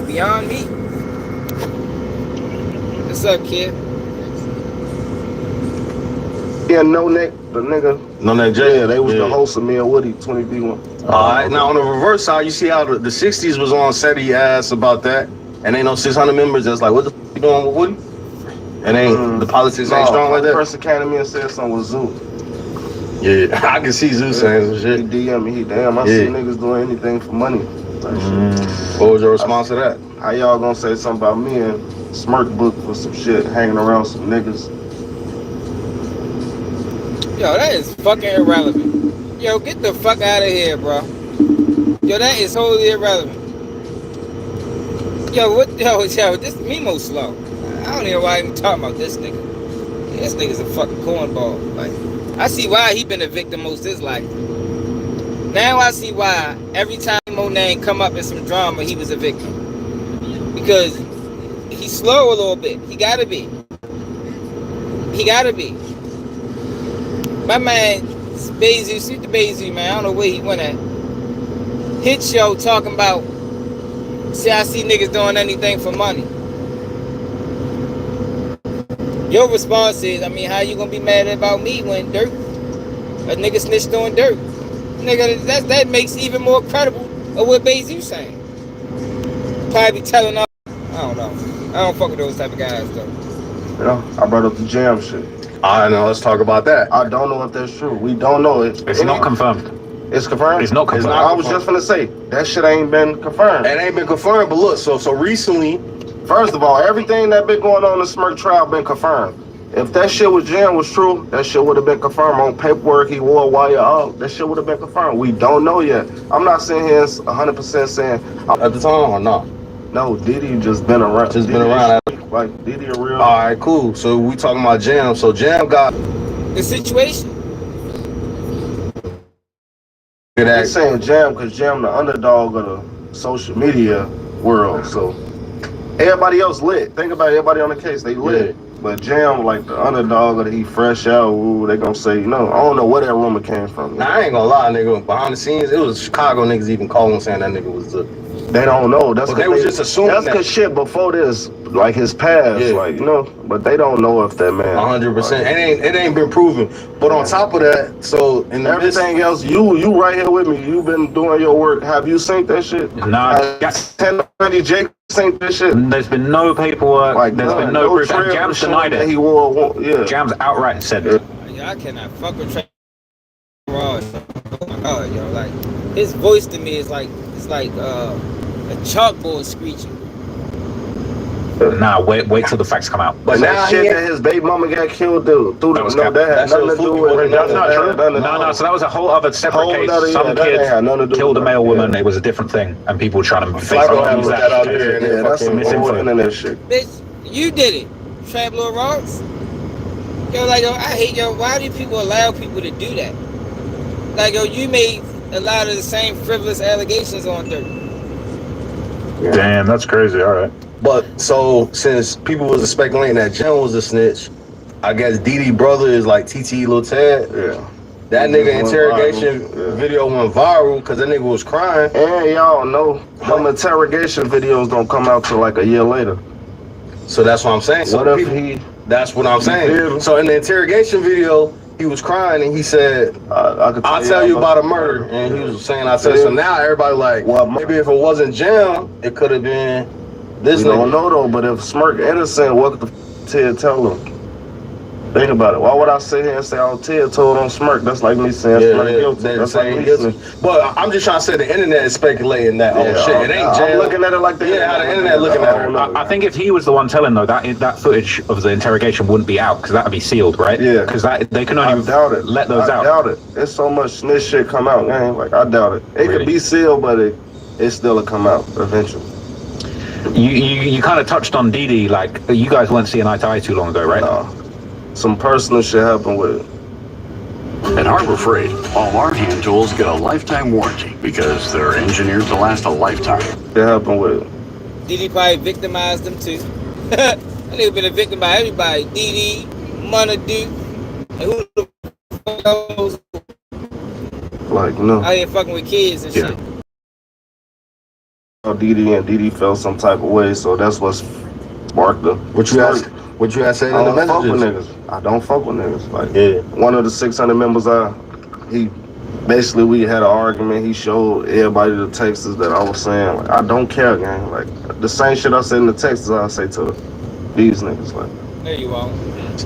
beyond me. What's up, kid?
Yeah, No Neck, the nigga.
No Neck Jay.
Yeah, they was the host of me and Woody 20v1.
All right, now on the reverse side, you see how the 60s was on SETI ass about that, and ain't no 600 members that's like, what the f you doing with Woody? And ain't the politics ain't strong like that.
The person came to me and said something with Zoo.
Yeah, I can see Zoo saying some shit.
He DM me, I see niggas doing anything for money.
What was your response to that?
How y'all gonna say something about me and Smirk book for some shit, hanging around some niggas?
Yo, that is fucking irrelevant. Yo, get the fuck out of here, bro. Yo, that is wholly irrelevant. Yo, this Mimo slow. I don't even know why I'm talking about this nigga. This nigga's a fucking cornball. Like, I see why he been a victim most of his life. Now I see why every time Monet come up in some drama, he was a victim. Because he's slow a little bit. He gotta be. My man, Bezu, shoot the Bezu, man. I don't know where he went at. Hit show talking about, see, I see niggas doing anything for money. Your response is, I mean, how you gonna be mad about me when Dirt, a nigga snitched on Dirt? Nigga, that makes even more credible of what Bezu saying. Probably telling all, I don't know. I don't fuck with those type of guys, though.
You know, I brought up the jam shit.
I know, let's talk about that.
I don't know if that's true. We don't know it.
It's not confirmed.
It's confirmed?
It's not confirmed.
I was just gonna say, that shit ain't been confirmed.
It ain't been confirmed, but look, so recently,
first of all, everything that been going on in the Smirk trial been confirmed. If that shit with Jam was true, that shit would have been confirmed on paperwork. He wore a wire out. That shit would have been confirmed. We don't know yet. I'm not sitting here 100% saying
at the time or not.
No, Diddy just been around. Like Diddy a real.
All right, cool. So we talking about Jam. So Jam got
the situation.
They saying Jam because Jam the underdog of the social media world. So everybody else lit. Think about everybody on the case. They lit. Yeah. But Jam, like the underdog, or he fresh out, ooh, they gonna say, I don't know where that rumor came from.
Nah, I ain't gonna lie, nigga. Behind the scenes, it was Chicago niggas even calling saying that nigga was the.
They don't know. That's
they was just assuming
that's because shit before this, like his past, but they don't know if that man.
100%. It ain't been proven. But on top of that, so in the
everything else, you right here with me. You been doing your work. Have you seen that shit?
No.
1090 Jake seen this shit.
There's been no paperwork. There's been no proof. And Jam's denied it.
He wore.
Jam's outright said it.
I cannot fuck with Trey Rod. Oh my god, yo, like his voice to me is like a chalkboard screeching.
Nah, wait till the facts come out.
But that shit that his baby mama got killed through that had nothing to do with it.
That's not true. No, so that was a whole other separate case. Some kid killed a male woman. It was a different thing, and people were trying to fake that out there.
Yeah, that's some internet shit.
Bitch, you did it, Trap Lil Rods. Yo, I hate why do people allow people to do that? Like, you made a lot of the same frivolous allegations on Dirt.
Damn, that's crazy. All right.
But so since people was speculating that Jim was a snitch, I guess Didi brother is like TT Lil Tad.
Yeah.
That nigga interrogation video went viral because that nigga was crying.
And y'all know them interrogation videos don't come out till like a year later.
So that's what I'm saying. So that's what I'm saying. So in the interrogation video, he was crying and he said, I'll tell you about a murder. And he was saying, so now everybody like, well, maybe if it wasn't Jam, it could have been this nigga.
We don't know though, but if Smirk innocent, what the tell him? Think about it. Why would I sit here and say, "Oh, Ted told on Smirk"? That's like me saying Smirk guilty. That's like me saying.
But I'm just trying to say the internet is speculating that. Oh shit, it ain't jail.
I'm looking at it like the
how the internet looking at it.
I think if he was the one telling though, that footage of the interrogation wouldn't be out because that'd be sealed, right?
Yeah.
Because they can only let those out.
I doubt it. There's so much snitch shit come out, man. Like I doubt it. It could be sealed, but it still will come out eventually.
You kind of touched on Didi, like you guys weren't seeing eye to eye too long ago, right?
No. Some personal shit happened with it.
At Harbor Freight, all our hand tools get a lifetime warranty because they're engineered to last a lifetime.
It happened with it.
Didi probably victimized them too. That nigga been a victim by everybody. Didi, Money Duke, and who the fuck else?
Like, no.
Out here fucking with kids and shit.
Didi felt some type of way, so that's what's sparked the.
What you had said in the messages?
I don't fuck with niggas. Like, one of the 600 members, we had an argument. He showed everybody the texts that I was saying. Like, I don't care, gang. Like, the same shit I said in the texts I say to these niggas. Like,
there you are.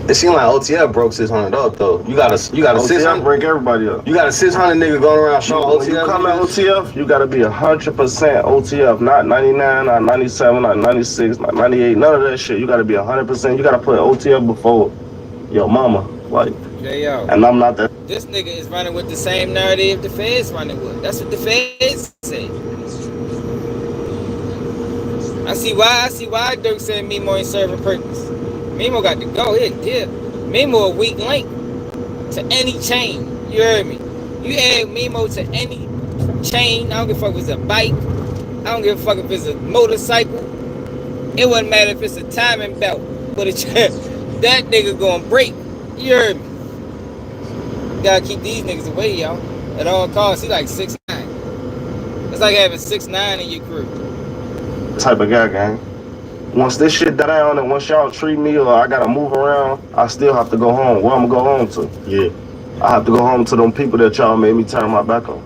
It seemed like OTF broke 600 up though. You got a 600
break everybody up.
You got a 600 nigga going around showing OTF.
When you come at OTF, you gotta be 100% OTF, not 99, not 97, not 96, not 98, none of that shit. You gotta be 100%. You gotta put OTF before your mama. Like, and I'm not that.
This nigga is running with the same narrative the feds running with. That's what the feds say. I see why Dirk said Memo ain't serving purpose. Memo got to go. Here. Memo a weak link to any chain. You heard me? You add Memo to any chain. I don't give a fuck if it's a bike. I don't give a fuck if it's a motorcycle. It wouldn't matter if it's a timing belt. But that nigga gonna break. You heard me? You gotta keep these niggas away, y'all. At all costs. He like 6'9". It's like having 6'9" in your crew.
Type of guy, gang. Once this shit down and once y'all treat me or I gotta move around, I still have to go home. Where I'm gonna go home to?
Yeah.
I have to go home to them people that y'all made me turn my back on.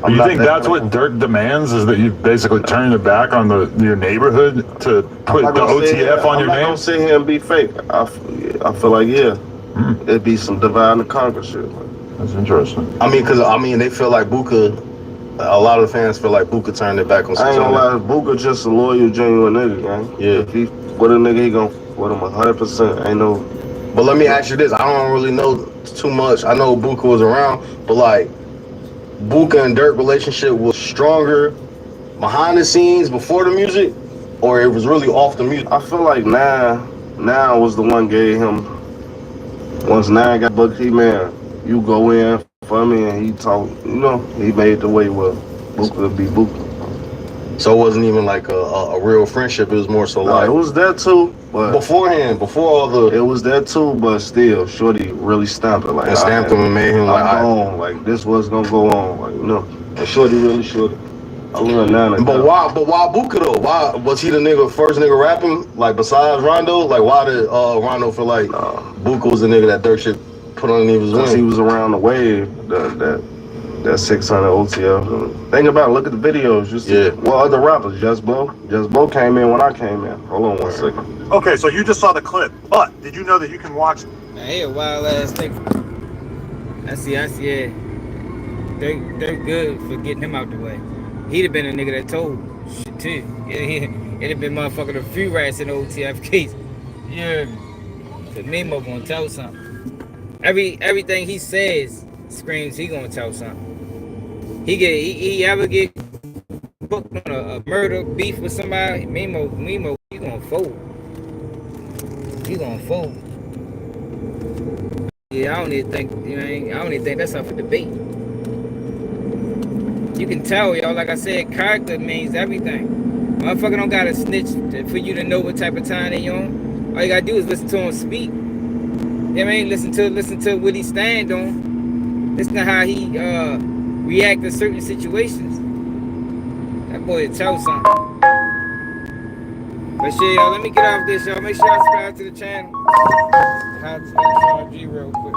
You think that's what Dirk demands, is that you basically turn your back on your neighborhood to put the OTF on your name?
I'm not gonna sit here and be fake. I feel like, it'd be some divide and conquer shit.
That's interesting.
I mean, they feel like Buka. A lot of the fans feel like Buka turned their back on.
I ain't gonna lie, Buka just a loyal, genuine nigga, man.
Yeah.
If he with a nigga, he gon' with him 100%. Ain't no.
But let me ask you this: I don't really know too much. I know Buka was around, but like Buka and Dirk relationship was stronger behind the scenes before the music, or it was really off the music.
I feel like Nine was the one gave him. Once Nine got booked, you go in for me, and he talk. He made the way where Buka be Buka.
So it wasn't even like a real friendship. It was more so like
it was that too. But
beforehand, before all the,
it was that too. But still, Shorty really stamped it. Like
and stamped him and made him
like this was gonna go on. Like and Shorty really should. I love Nine.
But why Buka though? Why was he the first nigga rapping? Like besides Rondo? Like why did Rondo feel like Buka was the nigga that Dirk should put on his wing?
He was around the wave that 600 OTF. Think about it, look at the videos. You see what other rappers? Just Blow came in when I came in. Hold on 1 second.
Okay, so you just saw the clip, but did you know that you can watch it?
Now, he a wild ass nigga. I see, yeah. They're good for getting him out the way. He'd have been a nigga that told shit too. It'd have been motherfucking a few rats in the OTF case. Yeah. The Memo gonna tell something. Everything he says screams he gonna tell something. He ever get booked on a murder beef with somebody, Memo, he gonna fold. He gonna fold. Yeah, I don't even think that's up for debate. You can tell, y'all, like I said, character means everything. Motherfucker don't gotta snitch for you to know what type of time they on. All you gotta do is listen to him speak. You know what I mean? Listen to what he stand on. Listen to how he react to certain situations. That boy will tell something. But shit, y'all, let me get off this, y'all. Make sure y'all subscribe to the channel. How to spell Sean G real quick.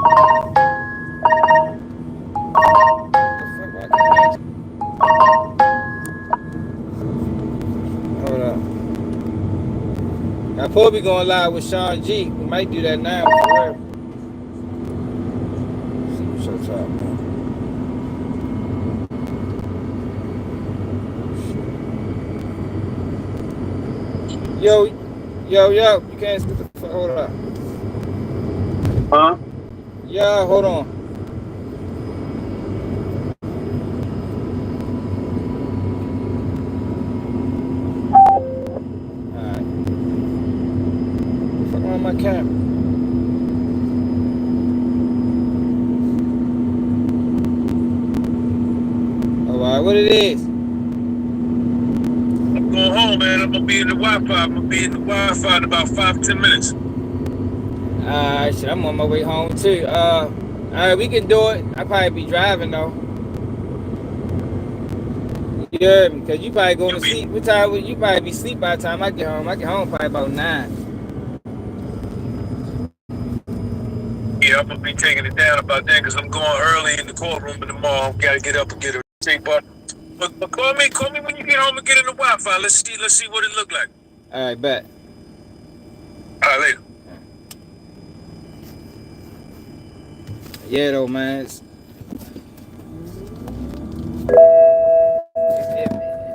Hold up. Now, Paul be going live with Sean G. We might do that now. For real. up, man. Yo, you can't skip the fuck. Hold up.
Huh?
Yeah, hold on. Alright. Fuck on my camera. Alright, what it is?
I'm going home, man. I'm gonna be in the Wi-Fi. I'm gonna be in the Wi-Fi in about 5-10 minutes.
Alright, shit, I'm on my way home too. Alright, we can do it. I'll probably be driving though. You heard me? Cause you probably going to sleep. What time would you probably be asleep by the time I get home? I get home probably about 9.
Yeah, I'm gonna be taking it down about then because I'm going early in the courtroom in the mall. Gotta get up and get a tape. But call me when you get home and get in the Wi-Fi. Let's see what it look like.
Alright, bet.
All right, later.
Yeah, though, man.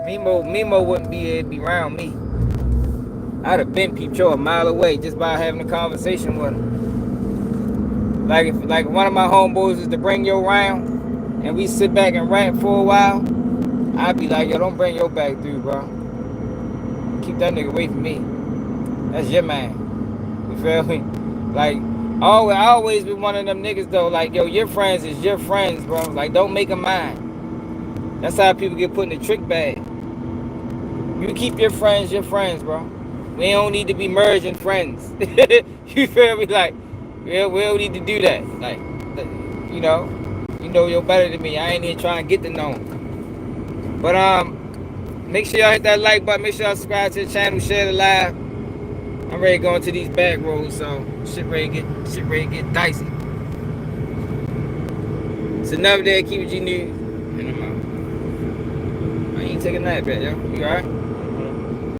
Mimo wouldn't be around me. I'd have been Peep Show a mile away just by having a conversation with him. Like if one of my homeboys is to bring you around and we sit back and rant for a while, I'd be like, yo, don't bring your back through, bro. Keep that nigga away from me. That's your man. You feel me? Like, I always been one of them niggas though, like, yo, your friends is your friends, bro. Like, don't make them mine. That's how people get put in the trick bag. You keep your friends, bro. We don't need to be merging friends. You feel me? Like, we don't need to do that. Like, you know you're better than me. I ain't even trying to get to know him. But make sure y'all hit that like button. Make sure y'all subscribe to the channel. Share the live. I'm ready to go into these back roads, so shit ready to get dicey. It's another day of Keep It G News, and I'm out. I ain't taking that bet, yo. You alright?